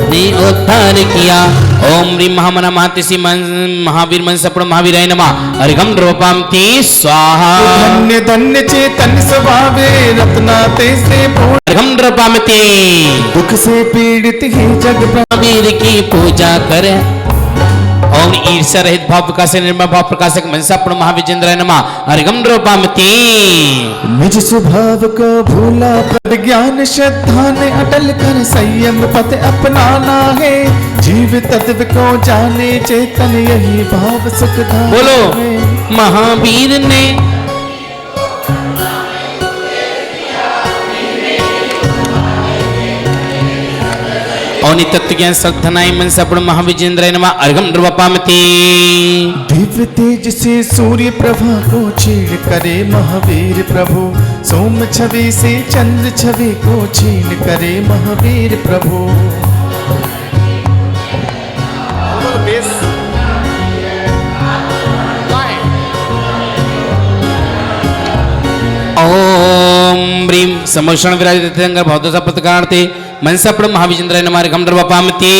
ने उद्धार किया। ओम ह्रीं महामना महतिसि महावीर मनसापूर्ण महावीराय नमः अर्घम द्रवपामति स्वाहा। धन्य धन्य चेतन स्वभावे रत्नाते से पूर्ण अर्घम द्रवपामति। दुख से पीड़ित ही जग महावीर की पूजा करे। ओम ईर्ष्या रहित भाव प्रकाशक निर्मल भाव प्रकाशक मनसापूर्ण महाविजेंद्राय नमः अर्घम द्रवपामति। निज स्वभाव को भूला प्रज्ञान श्रद्धा ने अटल कर संयम पथ अपनाना है, जीव तत्व को जाने चेतन यही भाव सुखदायक बोलो है। महावीर ने और तत्व ज्ञान श्रद्धनाय मन सपण महाविजेंद्र नमः अर्घम द्रवपामति। दिव्य तेज से सूर्य प्रभा को छीन करे महावीर प्रभु, सोम छवि से चंद्र छवि को छीन करे महावीर प्रभु। ओम ब्रीम समोषण विराजित भौतसा पत्रकारते मनसापड़ महाविजेंद्र नमः अर्घम द्रवपामति।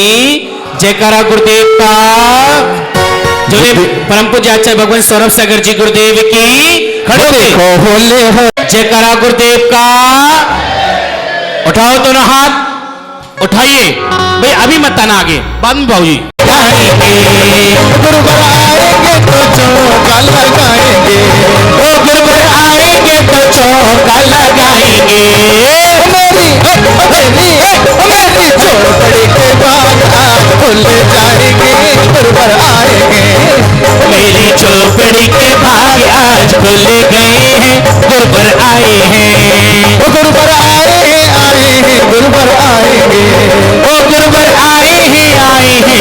जयकारा गुरुदेव का। जो परम पूज्य आचार्य भगवान सौरभ सागर जी गुरुदेव की खड़े होले हो। जयकारा गुरुदेव का। उठाओ दोनों हाथ उठाइए भाई, अभी मत आना आगे, बाद में भाऊजी गुरुवर आएंगे तो चौका लगाएंगे, ओ गुरुवर आएंगे तो चौका लगाएंगे। मेरी झोपड़ी के बाद आज खुल जाएंगे, गुरुवर आएंगे। मेरी झोपड़ी के भाग आज खुल गए हैं, गुरुवर आए हैं। ओ गुरुवर आए हैं गुरुवर आएंगे, ओ गुरुवर आए हैं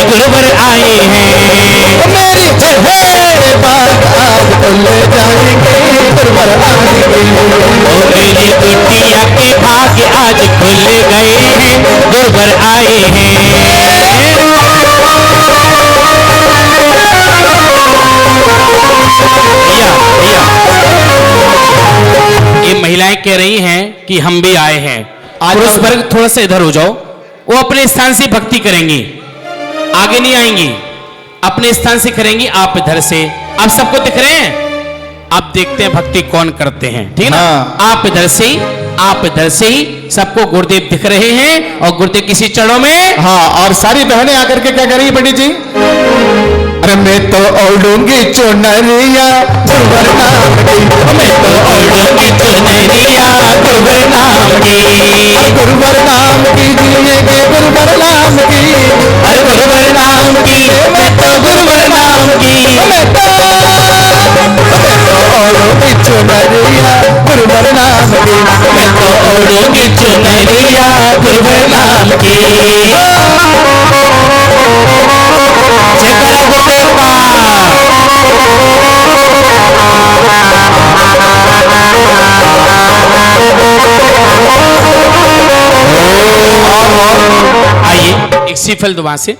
गुरुवर आए हैं। मेरी झोपड़ी बाद आज खुल जाएंगे, गुरुवर आएंगे। ओ मेरी कुटिया के भाग आज खुल गए हैं, गुरुवर आए हैं। ये महिलाएं कह रही हैं कि हम भी आए हैं। पुरुष वर्ग थोड़ा सा इधर हो जाओ, वो अपने स्थान से भक्ति करेंगी, आगे नहीं आएंगी, अपने स्थान से करेंगी। आप इधर से, आप सबको दिख रहे हैं, आप देखते हैं भक्ति कौन करते हैं, ठीक है ना। हाँ। आप इधर से ही सबको गुरुदेव दिख रहे हैं और गुरुदेव किसी चरणों में। हाँ, और सारी बहनें आकर के क्या करेंगी पंडित जी? अरे मैं तो ओढ़ूंगी चुनरिया गुरुवर नाम की, मैं तो ओढ़ूंगी चुनरिया गुरुवर नाम की। गुरुवर नाम की जिएंगे गुरुवर नाम की, हर गुरुवर नाम की, मैं तो गुरुवर नाम की। मैं तो ओढ़ूंगी चुनरिया गुरुवर नाम की, मैं तो ओढ़ूंगी चुनरिया गुरुवर नाम की। जयकारा गुरुदेव का। आइए एक श्रीफल दुआ से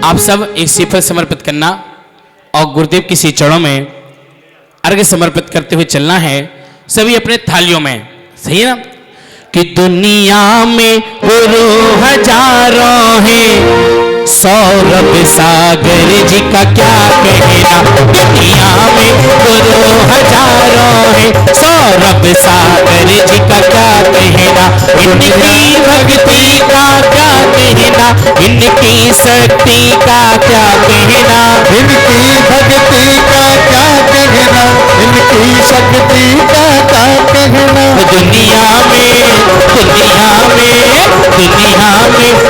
आप सब एक श्रीफल समर्पित करना और गुरुदेव की चरणों में अर्घ्य समर्पित करते हुए चलना है। सभी अपने थालियों में, सही है ना। कि दुनिया में गुरु हजारों हैं, सौरभ सागर जी का क्या कहना। दुनिया में गुरु हजारों हैं, सौरभ सागर जी का क्या कहना। इनकी भक्ति का क्या कहना, इनकी शक्ति का क्या कहना। इनकी भक्ति का क्या कहना, इनकी शक्ति का क्या कहना। दुनिया में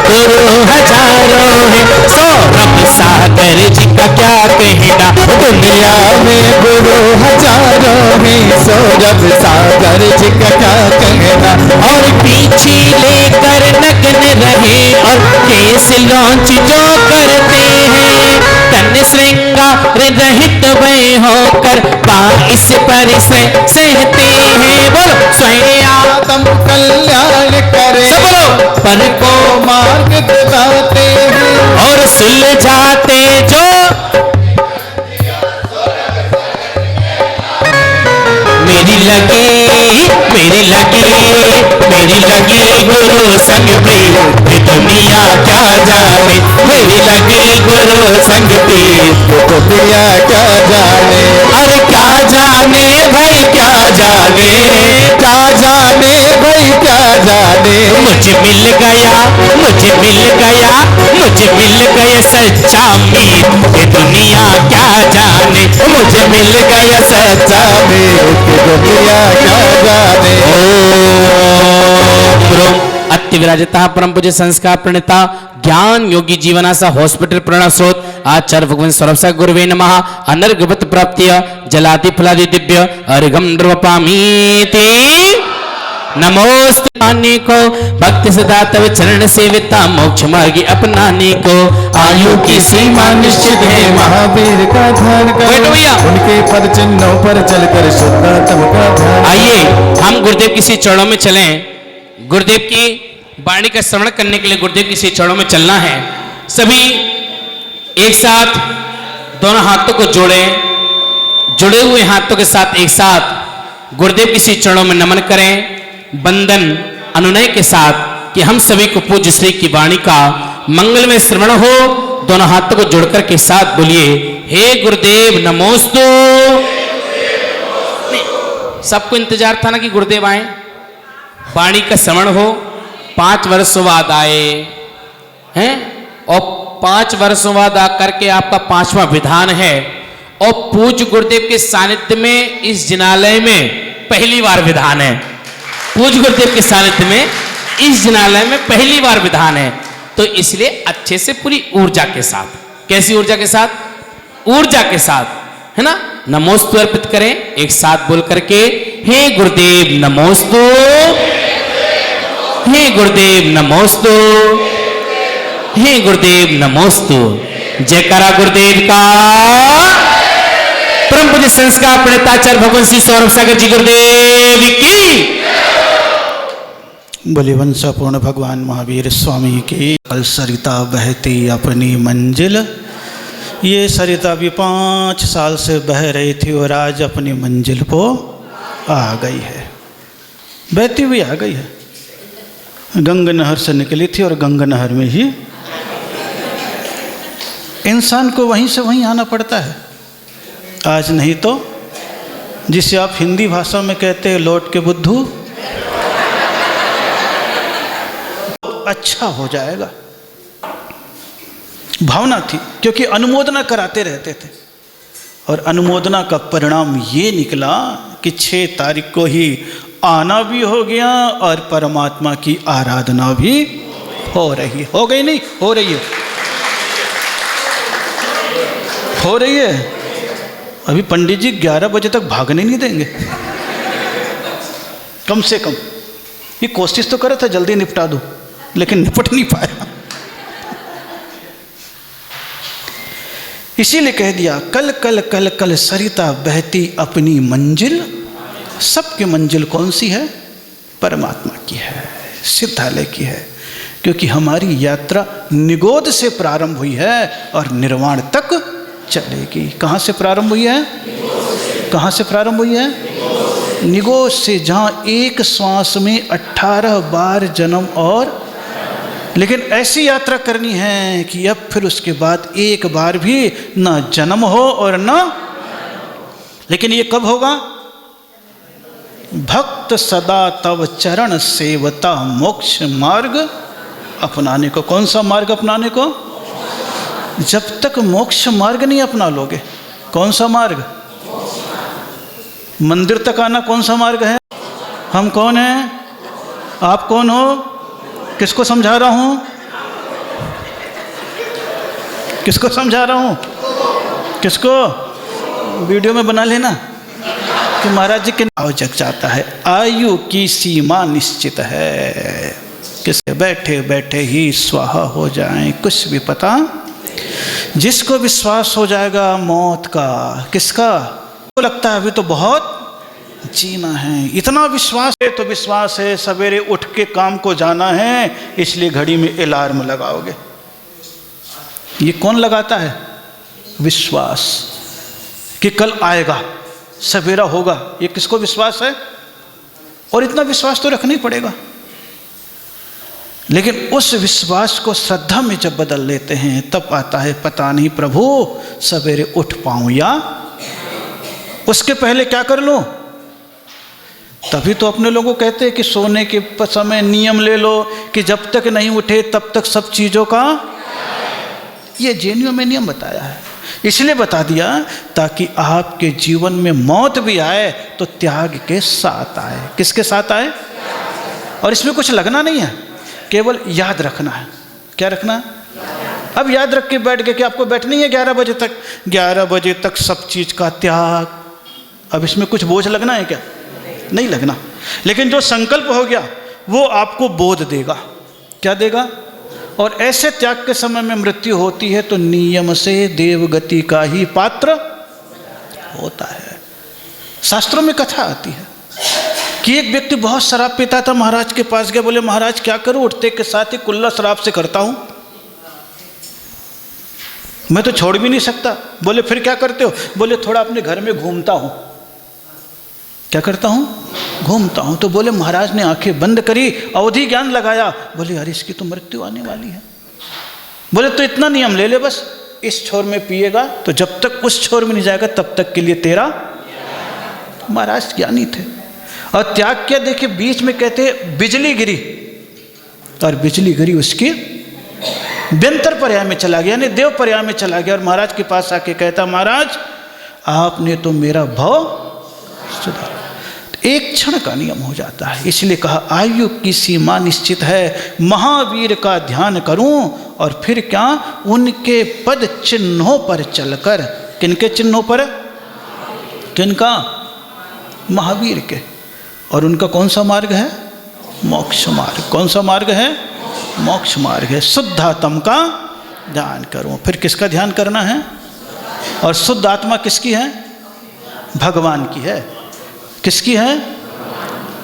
गुरु हजारों हैं, सौरभ सागर जी का क्या कहना। दुनिया में गुरु हजारों हैं, सौरभ सागर जी का क्या कहना। और पीछे लेकर नग्न रहे और केस लॉन्च जो करते हैं, तन श्रृंगार रहित वह होकर बाईस परिसर सहते हैं। बोलो स्वयं आत्म कल्याण करे, सब बोलो। पर को मार्ग दिखाते हैं, और सुलझाते जो मेरी लगी गुरु संग प्रीत, दुनिया क्या जाने। मेरी लगी गुरु संग प्रीत, दुनिया क्या जाने। अरे क्या जाने भाई क्या जाने, क्या जाने भाई क्या जाने। मुझे मिल गया सच्चा मीत, ये दुनिया क्या जाने। मुझे मिल गया सच्चा मीत, दुनिया क्या जाने। अत्य विराजिता परम पूज्य संस्कार प्रणेता ज्ञान योगी जीवनासा हॉस्पिटल प्रणा स्रोत आचार्य भगवान सौरभ गुरुवे नमः। अनर्घवत प्राप्त्य जलादि फलादि दिव्य अर्घम द्रवपामीति। नमोस्तु आने को भक्त सदा तव चरण सेविता मोक्ष मार्ग अपनाने को आयु की सीमा निश्चित है महावीर का ध्यान बैठो करो भैया। उनके पद चिन्हों पर चलकर शुद्धात्म का ध्यान। आइए हम गुरुदेव किसी चरणों में चलें। गुरुदेव की वाणी का श्रवण करने के लिए गुरुदेव किसी चरणों में चलना है। सभी एक साथ दोनों हाथों को जोड़ें, जुड़े हुए हाथों के साथ एक साथ गुरुदेव किसी चरणों में नमन करें, बंधन अनुनय के साथ कि हम सभी को पूज्य श्री की वाणी का मंगल में श्रवण हो। दोनों हाथों को जोड़कर के साथ बोलिए, हे गुरुदेव नमोस्तु। सबको इंतजार था ना कि गुरुदेव आए, वाणी का श्रवण हो। 5 वर्षों बाद आए हैं और 5 वर्षों बाद आकर के आपका 5वां विधान है और पूज्य गुरुदेव के सानिध्य में इस जिनालय में पहली बार विधान है। पूज्य गुरुदेव के सानिध्य में इस जिनालय में पहली बार विधान है, तो इसलिए अच्छे से पूरी ऊर्जा के साथ, कैसी ऊर्जा के साथ? ऊर्जा के साथ, है ना। नमोस्तु अर्पित करें एक साथ बोल करके, हे गुरुदेव नमोस्तु, हे गुरुदेव नमोस्तु, हे गुरुदेव नमोस्तु। जयकारा गुरुदेव का। परम पूज्य संस्कार प्रणेताचार्य भगवान श्री सौरभ सागर जी गुरुदेव की। बोले वंशापूर्ण भगवान महावीर स्वामी की। कल सरिता बहती अपनी मंजिल, ये सरिता भी 5 साल से बह रही थी और आज अपनी मंजिल को आ गई है, बहती हुई आ गई है। गंगा नहर से निकली थी और गंगा नहर में ही इंसान को वहीं से वहीं आना पड़ता है। आज नहीं तो जिसे आप हिंदी भाषा में कहते हैं लौट के बुद्धू, अच्छा हो जाएगा। भावना थी, क्योंकि अनुमोदना कराते रहते थे और अनुमोदना का परिणाम ये निकला कि 6 तारीख को ही आना भी हो गया और परमात्मा की आराधना भी हो रही। हो गई नहीं? हो रही है, हो रही है। अभी पंडित जी 11 बजे तक भागने नहीं देंगे, कम से कम। ये कोशिश तो करे था जल्दी निपटा दो, लेकिन निपट नहीं पाया। इसीलिए कह दिया कल कल कल कल सरिता बहती अपनी मंजिल। सबकी मंजिल कौन सी है? परमात्मा की है, सिद्धालय की है। क्योंकि हमारी यात्रा निगोद से प्रारंभ हुई है और निर्वाण तक चलेगी। कहाँ से प्रारंभ हुई है? कहाँ से प्रारंभ हुई है? निगोद से, जहाँ एक श्वास में 18 बार जन्म और, लेकिन ऐसी यात्रा करनी है कि अब फिर उसके बाद एक बार भी ना जन्म हो और ना, लेकिन ये कब होगा? भक्त सदा तव चरण सेवता मोक्ष मार्ग अपनाने को। कौन सा मार्ग अपनाने को? जब तक मोक्ष मार्ग नहीं अपना लोगे। कौन सा मार्ग? मंदिर तक आना कौन सा मार्ग है? हम कौन हैं? आप कौन हो? किसको समझा रहा हूं? किसको समझा रहा हूं? किसको? वीडियो में बना लेना कि महाराज जी के नाव जग जाता है। आयु की सीमा निश्चित है, किसके बैठे बैठे ही स्वाहा हो जाएं, कुछ भी पता। जिसको विश्वास हो जाएगा मौत का, किसका? तो लगता है अभी तो बहुत जीना है। इतना विश्वास है तो विश्वास है सवेरे उठ के काम को जाना है, इसलिए घड़ी में अलार्म लगाओगे। ये कौन लगाता है? विश्वास कि कल आएगा, सवेरा होगा। ये किसको विश्वास है? और इतना विश्वास तो रखना ही पड़ेगा। लेकिन उस विश्वास को श्रद्धा में जब बदल लेते हैं तब आता है पता नहीं प्रभु सवेरे उठ पाऊं या उसके पहले क्या कर लूं। तभी तो अपने लोगों कहते हैं कि सोने के समय नियम ले लो कि जब तक नहीं उठे तब तक सब चीज़ों का, ये जेएनयू में नियम बताया है। इसलिए बता दिया ताकि आपके जीवन में मौत भी आए तो त्याग के साथ आए। किसके साथ आए? और इसमें कुछ लगना नहीं है, केवल याद रखना है। क्या रखना है? अब याद रख के बैठ गए कि आपको बैठनी है 11 बजे तक, 11 बजे तक सब चीज़ का त्याग। अब इसमें कुछ बोझ लगना है क्या? नहीं लगना। लेकिन जो संकल्प हो गया वो आपको बोध देगा। क्या देगा? और ऐसे त्याग के समय में मृत्यु होती है तो नियम से देवगति का ही पात्र होता है। शास्त्रों में कथा आती है कि एक व्यक्ति बहुत शराब पीता था, महाराज के पास गया, बोले महाराज क्या करूं, उठते के साथ ही कुल्ला शराब से करता हूं, मैं तो छोड़ भी नहीं सकता। बोले फिर क्या करते हो? बोले थोड़ा अपने घर में घूमता हूं। क्या करता हूं? घूमता हूं। तो बोले महाराज ने आंखें बंद करी, अवधि ज्ञान लगाया, बोले यार इसकी तो मृत्यु आने वाली है। बोले तो इतना नियम ले ले, बस इस छोर में पिएगा तो जब तक उस छोर में नहीं जाएगा तब तक के लिए तेरा। महाराज ज्ञानी थे और त्याग किया। देखिए बीच में कहते हैं बिजली गिरी, और बिजली गिरी उसकी व्यंतर पर्याय में चला गया, यानी देव पर्याय में चला गया। और महाराज के पास आके कहता महाराज आपने तो मेरा भाव सुधारा। एक क्षण का नियम हो जाता है, इसलिए कहा आयु की सीमा निश्चित है, महावीर का ध्यान करूं और फिर क्या उनके पद चिन्हों पर चलकर। किनके चिन्हों पर? किनका? महावीर के। और उनका कौन सा मार्ग है? मोक्ष मार्ग। कौन सा मार्ग है? मोक्ष मार्ग है। शुद्ध आत्मा का ध्यान करूं। फिर किसका ध्यान करना है? और शुद्ध आत्मा किसकी है? भगवान की है। किसकी है?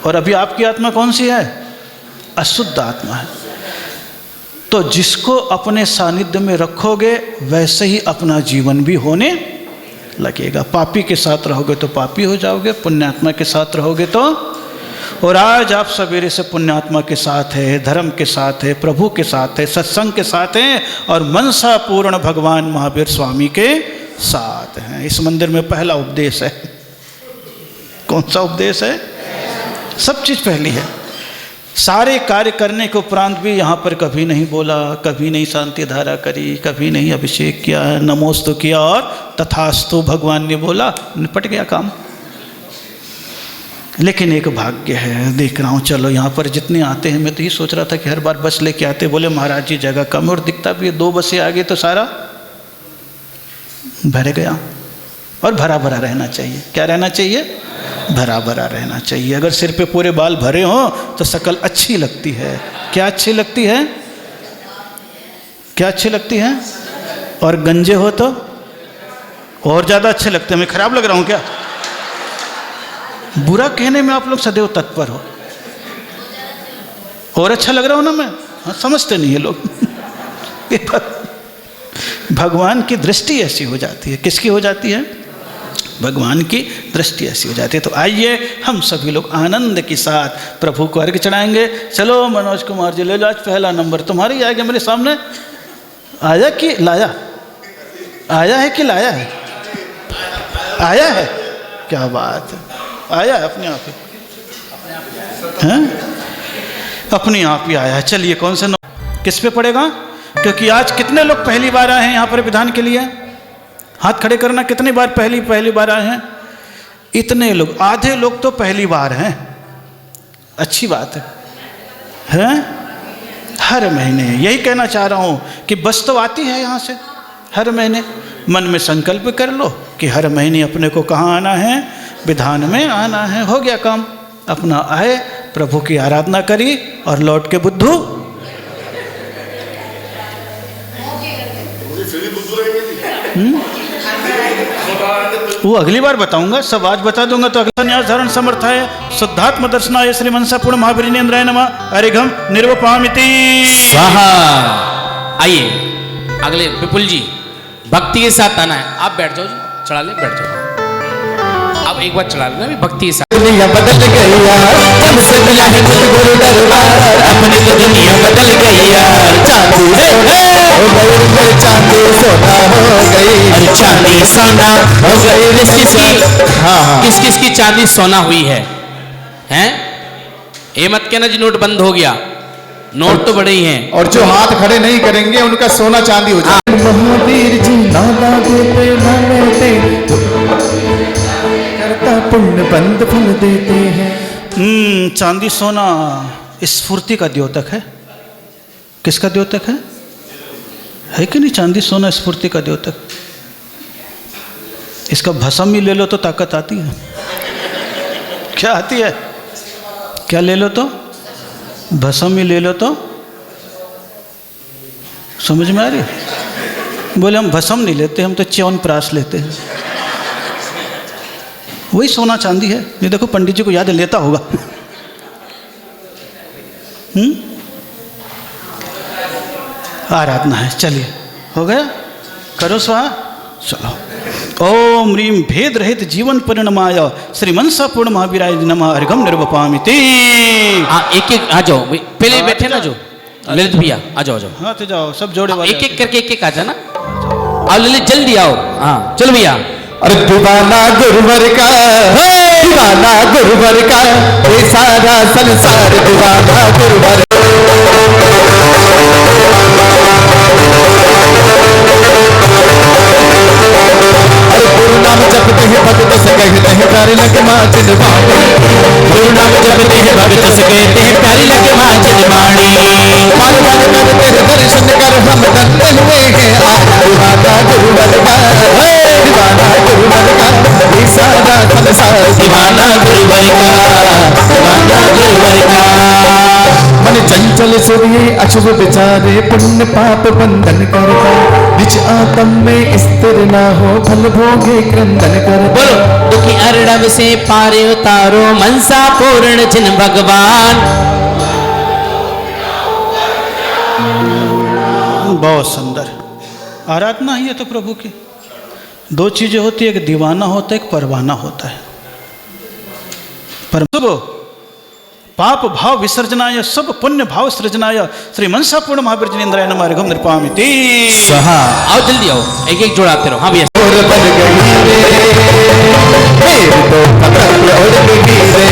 और अभी आपकी आत्मा कौन सी है? अशुद्ध आत्मा है। तो जिसको अपने सानिध्य में रखोगे वैसे ही अपना जीवन भी होने लगेगा। पापी के साथ रहोगे तो पापी हो जाओगे, पुण्यात्मा के साथ रहोगे तो। और आज आप सवेरे से पुण्यात्मा के साथ है, धर्म के साथ है, प्रभु के साथ है, सत्संग के साथ हैं और मनसा पूर्ण भगवान महावीर स्वामी के साथ हैं। इस मंदिर में पहला उपदेश है। कौन सा उपदेश है? सब चीज़ पहली है। सारे कार्य करने के उपरांत भी यहाँ पर कभी नहीं बोला, कभी नहीं शांति धारा करी, कभी नहीं अभिषेक किया, नमोस्तु किया और तथास्तु भगवान ने बोला, निपट गया काम। लेकिन एक भाग्य है, देख रहा हूँ चलो यहाँ पर जितने आते हैं, मैं तो ये सोच रहा था कि हर बार बस लेके आते, बोले महाराज जी जगह कम है, और दिखता भी है 2 बसें आ गई तो सारा भर गया। और भरा भरा रहना चाहिए। क्या रहना चाहिए? भरा भरा रहना चाहिए। अगर सिर पे पूरे बाल भरे हों तो शकल अच्छी लगती है। क्या अच्छी लगती है? क्या अच्छी लगती है? और गंजे हो तो और ज़्यादा अच्छे लगते हैं। मैं खराब लग रहा हूँ क्या? बुरा कहने में आप लोग सदैव तत्पर हो। और अच्छा लग रहा हूँ ना मैं? हाँ, समझते नहीं है लोग। भगवान की दृष्टि ऐसी हो जाती है। किसकी हो जाती है? भगवान की दृष्टि ऐसी हो जाती है। तो आइए हम सभी लोग आनंद के साथ प्रभु को अर्घ्य चढ़ाएंगे। चलो मनोज कुमार जी ले लो, आज पहला नंबर तुम्हारा ही आएगा मेरे सामने। आया कि लाया? आया है कि लाया है? आया है। क्या बात है, आया है अपने आप ही। हैं? अपने आप ही आया है। चलिए कौन सा किस पे पड़ेगा? क्योंकि आज कितने लोग पहली बार आए हैं यहाँ पर विधान के लिए? हाथ खड़े करना। कितनी बार पहली बार आए हैं? इतने लोग। आधे लोग तो पहली बार हैं। अच्छी बात है, हैं? हर महीने यही कहना चाह रहा हूँ कि बस तो आती है यहाँ से हर महीने। मन में संकल्प कर लो कि हर महीने अपने को कहाँ आना है? विधान में आना है। हो गया काम। अपना आए, प्रभु की आराधना करी और लौट के बुद्धू। वो अगली बार बताऊंगा, सब आज बता दूंगा तो अगला न्यास धारण समर्थ है। शुद्धात्म दर्शनाय श्री मनसा पूर्ण महावीरेंद्राय नमः। अरिघम निर्वपामिति स्वाहा। आइए अगले विपुल जी, भक्ति के साथ आना है। आप बैठ जाओ जी, चढ़ा ले, बैठ जाओ। अब एक बार चढ़ा लेना भी भक्ति के साथ। दुनिया बदल गई यार, जब से मिला है गुरु दरबार, अपनी तो दुनिया बदल गई यार। चांदी सोना हो गई, चांदी सोना हो गई। अरे चांदी सोना हो गई। किस किस की? हाँ। किस किस की चांदी सोना हुई है? हैं? ये मत कहना जी नोट बंद हो गया। नोट तो बड़े ही हैं। और जो हाथ खड़े नहीं करेंगे उनका सोना चांदी हो जाए। महावीर जी नादा देते नाते करता पुण्य बंद फल देते हैं। चांदी सोना स्फूर्ति का द्योतक है। किसका द्योतक है कि नहीं? चांदी सोना स्फूर्ति का द्योतक। इसका भस्म ही ले लो तो ताकत आती है। क्या आती है? क्या ले लो तो? भस्म ही ले लो तो? समझ में आ रही? बोले हम भस्म नहीं लेते, हम तो च्यवन प्राश लेते हैं। वही सोना चांदी है। ये देखो पंडित जी को याद है, लेता होगा। आराधना है, चलिए हो गया, करो स्वाहा। चलो ओम ह्रीम भेद रहित जीवन परिणमाय श्री मनसा पूर्ण महावीराय नमः अर्घम निर्वपामिति। हाँ एक एक आ जाओ, पहले बैठे ना जो ललित भैया, आ जाओ आ जाओ। हाँ तो जाओ, सब जोड़े वाले एक एक करके एक एक आ जाना। आओ ललित जल्दी आओ। हाँ चलो भैया। अरे दीवाना गुरुवर का, दीवाना गुरुवर का, ये सारा संसार दीवाना गुरुवर। अरे गुरु नाम जपते हैं भगत से कहते हैं प्यारे लगे माँ जिनवाणी। गुरु नाम जपते हैं भगत से कहते हैं प्यारे लगे माँ जिनवाणी। बार बार कर तेरे दर्शन कर हम धन्य हुए हैं आज। दीवाना गुरुवर का, दीवाना गुरुवर का, ये सारा संसार दीवाना गुरुवर का, दीवाना गुरुवर का। मन चंचल सूर्य अशुभ विचारे पुण्य पाप बंधन करता। निज आत्म में स्थिर ना हो फल भोगे क्रंदन कर। बोलो दुखी अर्णव से पारे उतारो मनसा पूर्ण जिन भगवान। बहुत सुंदर आराधना ही है तो प्रभु की। दो चीजें होती है, एक दीवाना होता है, एक परवाना होता है। पर पाप भाव विसर्जनाय सब पुण्य भाव सृजनाय श्री मनसा पूर्ण महावीर जिनेन्द्राय नमः अर्घम निर्वपामिति। आओ जल्दी आओ, एक एक जोड़ाते रहो। हाँ भैया। और बन गई रे मेरी तो पतंग उड़ गई रे,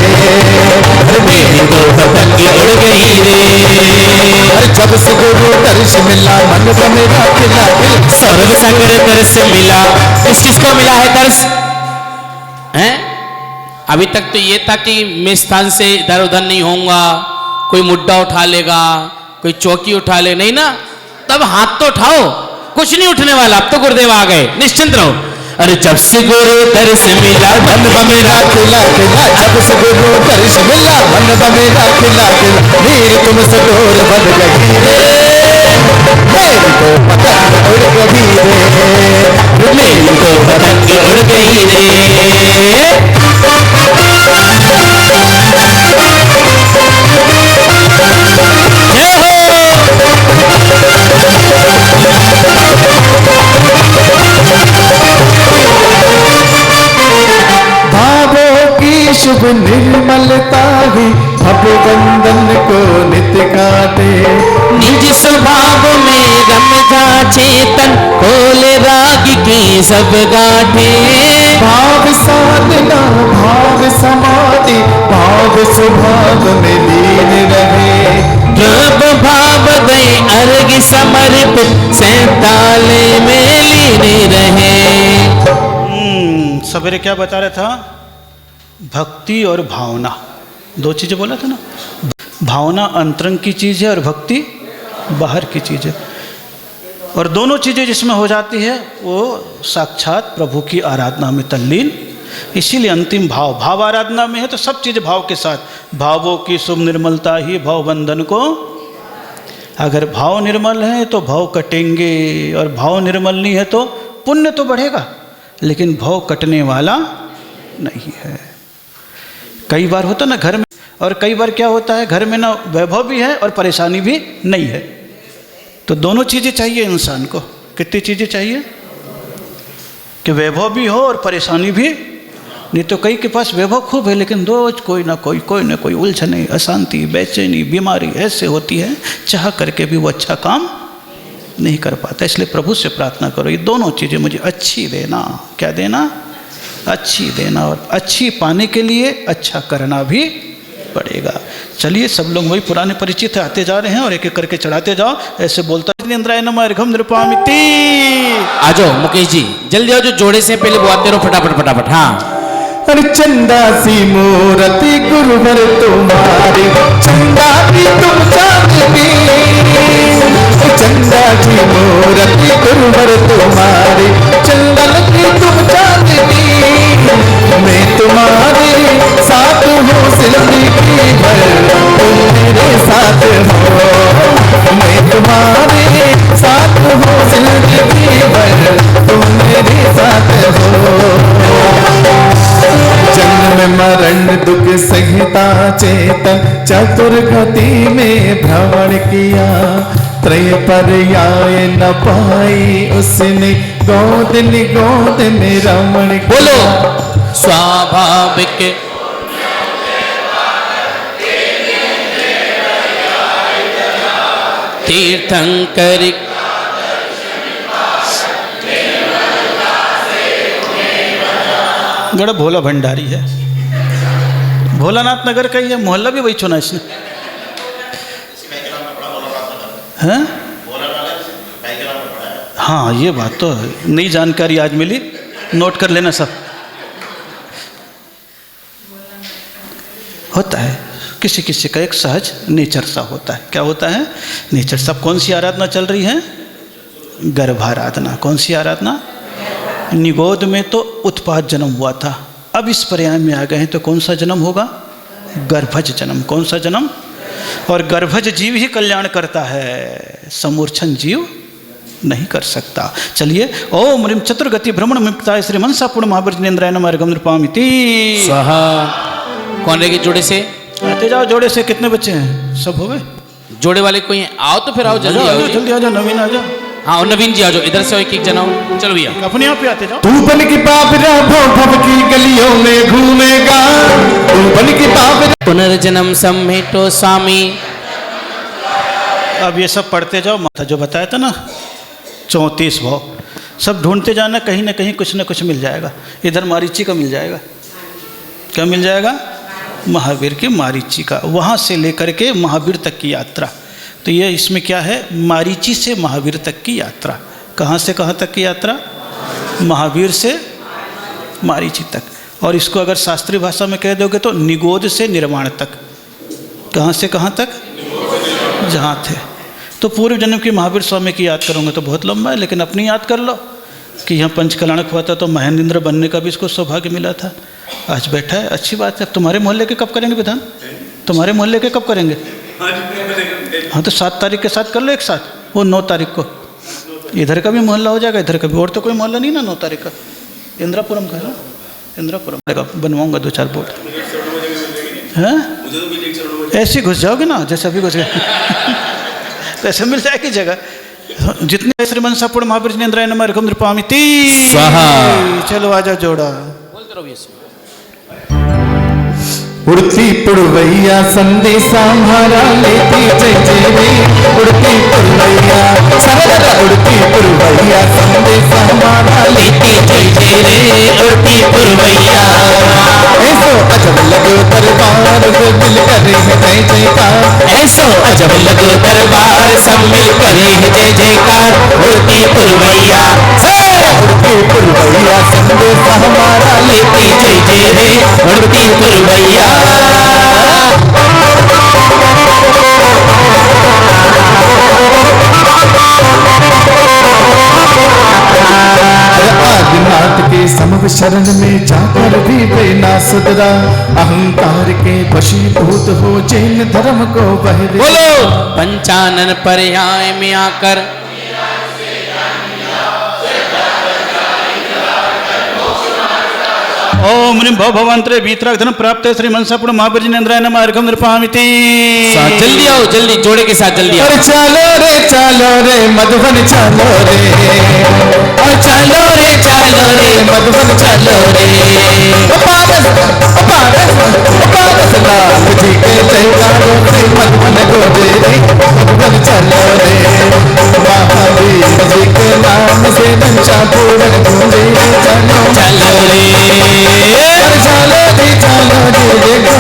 मेरी तो पतंग उड़ गई रे। अरे जब से गुरु दर्श मिला मन का मेरा खिला खिला। सर्व संग दर्श मिला। किस किसको मिला है दर्श? हैं? अभी तक तो ये था कि मैं स्थान से इधर उधर नहीं होऊंगा, कोई मुद्दा उठा लेगा, कोई चौकी उठा ले, नहीं ना, तब हाथ तो उठाओ, कुछ नहीं उठने वाला। अब तो गुरुदेव आ गए, निश्चिंत रहो। अरे जब से गुरु दर्श मिला मन का मेरा खिला खिला। जब से गुरु दर्श मिला मन का मेरा खिला खिला। वीर तुम सडोर बन गई रे, मेरी तो पतंग उड़ गई रे, मेरी तो पतंग उड़ गई रे। भावों की शुभ निर्मलता ही भवबंधन को नित्य काटे। निज स्वभाव में रम जा चेतन खोले राग की सब गाठे। भाव साधना भाव समाधि भाव स्वभाव में लीन रहे। द्रव भाव गए अर्घ समर्पित सैताले में लीन रहे। सवेरे क्या बता रहा था? भक्ति और भावना, दो चीजें बोला था ना। भावना अंतरंग की चीज है और भक्ति बाहर की चीज है। और दोनों चीजें जिसमें हो जाती है वो साक्षात प्रभु की आराधना में तल्लीन। इसीलिए अंतिम भाव, भाव आराधना में है तो सब चीज़ भाव के साथ। भावों की शुभ निर्मलता ही भाव बंधन को। अगर भाव निर्मल है तो भाव कटेंगे, और भाव निर्मल नहीं है तो पुण्य तो बढ़ेगा लेकिन भाव कटने वाला नहीं है। कई बार होता ना घर में, और कई बार क्या होता है घर में ना वैभव भी है और परेशानी भी नहीं है। तो दोनों चीज़ें चाहिए इंसान को। कितनी चीज़ें चाहिए? कि वैभव भी हो और परेशानी भी। नहीं तो कई के पास वैभव खूब है लेकिन रोज कोई ना कोई उलझने, अशांति, बेचैनी, बीमारी ऐसे होती है, चाह करके भी वो अच्छा काम नहीं कर पाता। इसलिए प्रभु से प्रार्थना करो ये दोनों चीज़ें मुझे अच्छी देना। क्या देना? अच्छी देना। और अच्छी पाने के लिए अच्छा करना भी पड़ेगा। चलिए सब लोग वही पुराने परिचित आते जा रहे हैं और एक एक करके चढ़ाते जाओ। ऐसे बोलता जिनेन्द्राय नमः अर्घम निर्वपामिति। आ जाओ मुकेश जी, जल्दी आओ, जो जोड़े से पहले बुआते रहो फटाफट फटाफट। हाँ, अरे चंदा सी मूर्ति गुरुवर तुम्हारी, चंदा की तुम चांदनी। चंदा की मूर्ति गुरुवर तुम्हारी, चंदन की तुम चांदनी। मैं तुम्हारे साथ हूँ जिंदगी भर, चेतन चतुर्गति में भ्रमण किया, त्रय पर्याय न पाई उसने, गोद में रमण किया। बोलो स्वाभाविक तीर्थंकर गढ़ भोला भंडारी है, भोलानाथ नगर का ही है, मोहल्ला भी वही चुना इसने। हैं? हाँ ये बात तो है, नई जानकारी आज मिली, नोट कर लेना सब। होता है किसी किसी का एक सहज नेचर सा होता है। क्या होता है? नेचर। सब कौन सी आराधना चल रही है? गर्भाराधना। कौन सी आराधना? निगोद में तो उत्पाद जन्म हुआ था, अब इस पर्याय में आ गए हैं तो कौन सा जन्म होगा? गर्भज जन्म। कौन सा जन्म? और गर्भज जीव ही कल्याण करता है, समूर्छन जीव नहीं कर सकता। चलिए, ओम ह्रीं चतुर्गति भ्रमण मुक्ताय श्री मनसा पूर्ण महावर्जनेन्द्राय नमः अर्घं नृपामिति स्वाहा। कौन रहेगी जोड़े से? आते जाओ जोड़े से। कितने बच्चे हैं? सब हो गए? जोड़े वाले कोई हैं? आओ तो फिर आओ, जल्दी आओ, जल्दी आ जाओ। नवीन आ जाओ। हाँ और नवीन जी आ जाओ, इधर से एक एक जना हो। चलो भैया अपने आप ही आते जाओ। तू बन के बाबरा भव की गलियों में घूमेगा, तू बन के बाबरा। पुनर्जन्म सम्मेटो स्वामी। अब ये सब पढ़ते जाओ। माता जो बताया था ना 34 भाव, सब ढूंढते जाना, कहीं ना कहीं कुछ ना कुछ मिल जाएगा। इधर मारीची का मिल जाएगा। क्या मिल जाएगा? महावीर की मारीची का। वहाँ से लेकर के महावीर तक की यात्रा। तो ये इसमें क्या है? मारीची से महावीर तक की यात्रा। कहाँ से कहाँ तक की यात्रा? महावीर से मारीची तक। और इसको अगर शास्त्रीय भाषा में कह दोगे तो निगोद से निर्वाण तक। कहाँ से कहाँ तक? जहाँ थे। तो पूर्व जन्म की महावीर स्वामी की याद करोगे तो बहुत लंबा है, लेकिन अपनी याद कर लो कि यहाँ पंचकल्याणक हुआ था तो महेंद्र बनने का भी इसको सौभाग्य मिला था। आज बैठा है, अच्छी बात है। तुम्हारे मोहल्ले के कब करेंगे विधान? तुम्हारे मोहल्ले के कब करेंगे? हाँ तो 7 तारीख के साथ कर लो एक साथ, वो 9 तारीख को। इधर का भी मोहल्ला हो जाएगा, इधर का भी। और तो कोई मोहल्ला नहीं ना 9 तारीख का। इंदिरापुरम का है ना? इंदिरापुरम बनवाऊँगा 2-4 बोर्ड। हैं? ऐसे घुस जाओगे ना जैसे अभी घुस गए तो ऐसे मिल जाएगी जगह। जितने श्री मनसा पूर्ण महावर्जनेन्द्राय नमः अर्घं नृपामिति स्वाहा। चलो आजा जोड़ा। उड़ती पुरवैया संदेशा हमारा लेती जय जय रे, उड़ती पुरवैया सरदा, उड़ती पुरवैया संदेशा हमारा लेती जय जय रे, उड़ती पुरवैया। ऐसो अजब लगो दरबार सब मिल करे है जय जयकार, ऐसो अजब लगो दरबार सब मिल करे है जय जयकार। उड़ती पुरवैया उड़ती पुरवैया संदेशा हमारा लेती जय जय रे, उड़ती पुरवैया। आदिनाथ के समव शरण में जाकर भी बेना सुधरा, अहंकार के वशीभूत हो जैन धर्म को बहरे। बोलो पंचानन पर्याय में आकर ओम ह्रीं भवभवंतरे भीतराग धर्म प्राप्त श्री मनसा पूर्ण महावर्जनेन्द्राय नमः अर्घं नृपामिति। जल्दी आओ, जल्दी जोड़े के साथ जल्दी आओ। चलो रे मधुबन चलो रे, और चलो रे मधुबन चलो रे। पारस लाल जी के जयकारों से मधुबन गोदे रे, मधुबन चलो रे। महावीर जी के नाम से मनसा पूर्ण गूंजे रे, चलो रे चलो देखो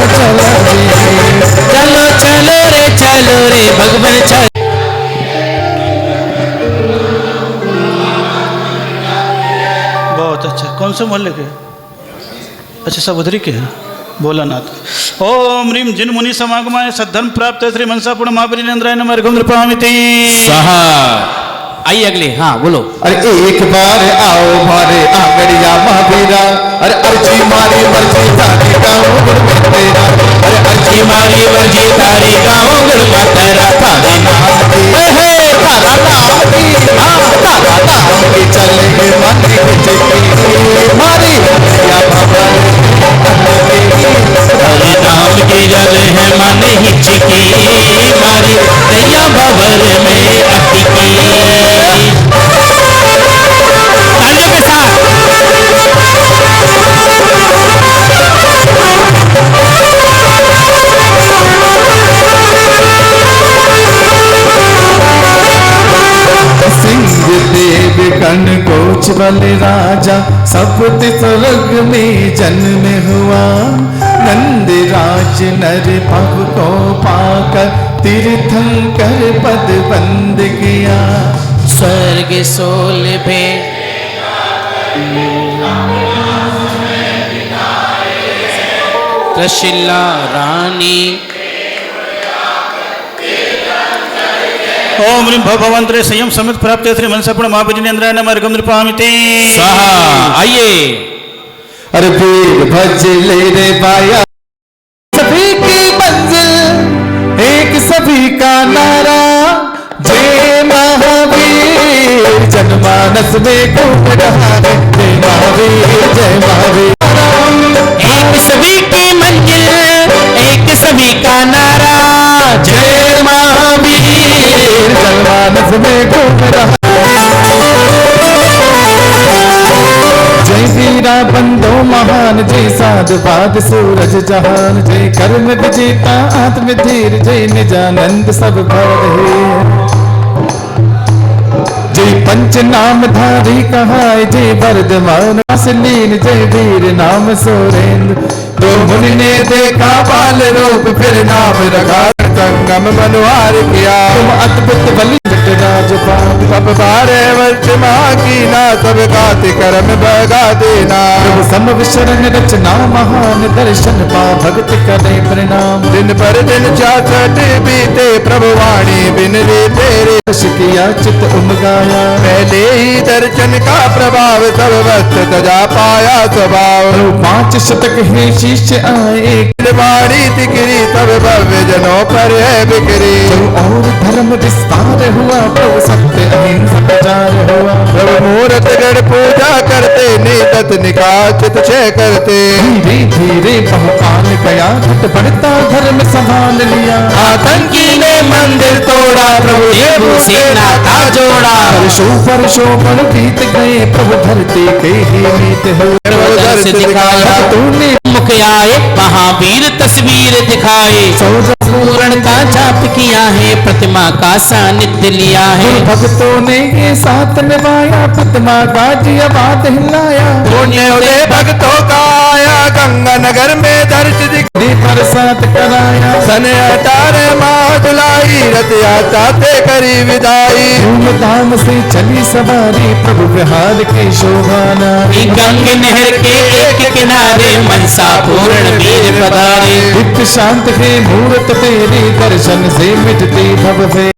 चलो रे भगवान चल। बहुत अच्छा। कौन से मोहल्ले के? अच्छा सब उधरी के हैं। भोलानाथ। ओम ह्रीं जिन मुनि समागमाय सद्धर्म प्राप्त श्री मनसा पूर्ण महावर्जनेन्द्राय नमः अर्घं नृपामिति। स्वाहा। आइए अगले। हाँ बोलो। अरे एक बार आओ मारे आंगड़िया महावीरा, अरे अर्जी मारी मर्जी तारी गाँव गुड़ में तेरा, अरे अर्जी मारी मर्जी तारी गाँव गुड़ में तेरा। तारा नाम की तारा नाम की चलेंगे मंदिर की मारी या बाबा तारे नाम की जल उज्ज्वल राजा सब स्वर्ग में जन्म हुआ। नंद राज नर पव को पाकर तीर्थंकर पद बंद किया। स्वर्ग सोलभे त्रशिला रानी ओम ह्रीं भवंतरे संयम समित प्राप्त श्री मनसापूर्ण महाविजिनेन्द्राय मार्गम नृपामिते स्वाहा। आइए अरे वीर भज ले रे बाया, सभी की मंजिल एक सभी का नारा, जय महावीर जनमानस में घूम रहा है, जय महावीर जय महावीर। एक सभी की मंजिल एक सभी का नारा, जय महावीर जनमानस में घूम रहा है। जय वीरा बंदो महान, जय साधुवाद सूरज जहान, जय कर्म विजेता आत्म धीर, जय निजानंद सब भर। जय पंच नाम धारी कहाय, जय वर्धमान लीन, जय वीर नाम सोरेंद्र। तो मुनि ने देखा बाल रूप, फिर नाम रखा संगम मनोहार किया। तुम अद्भुत बलि राजपाल, सब 12 वर्ष की ना सब गाति कर्म बगा देना। प्रभु सम विशरण रचना महान, दर्शन पा भगत करे प्रणाम। दिन पर दिन 66 बीते, प्रभु वाणी बिन रे तेरे किया चित उमगाया। पहले ही दर्शन का प्रभाव, सब वस्त्र तजा पाया स्वभाव। 5 शतक ही शिष्य आए, वाणी तिकरी तब भव्य जनों पर है बिक्री। और धर्म विस्तार हुआ, प्रभु सत्य अहिंसा प्रचार हुआ। प्रभु मूर्त गण पूजा करते, निदत निकाचित क्षय करते। धीरे धीरे बहुकाल गया, घट बढ़ता धर्म संभाल लिया। आतंकी ने मंदिर तोड़ा, प्रभु देव से नाता जोड़ा। वर्षों पर बीत गए, प्रभु धरती के ही नीत हुए। दर्श दिखाया तूने मुख आए, महावीर तस्वीर दिखाए। पूर्ण का जाप किया है, प्रतिमा का सानिध्य लिया है। भक्तों ने ये साथ निभाया, प्रतिमा गाजी आबाद हिलाया। पुण्य उदय भक्तों का आया, गंगा नगर में दर्श दिखने पर साथ कराया। सन 18 माह दुलाई, रथ यात्रा से करी विदाई। धूमधाम से चली सवारी, प्रभु बिहार की शोभाना। गंग नहर के एक किनारे, मनसा पूर्ण वीर पधारे। दिव्य शांत है मूर्त तेरी, दर्शन से मिटती भव से।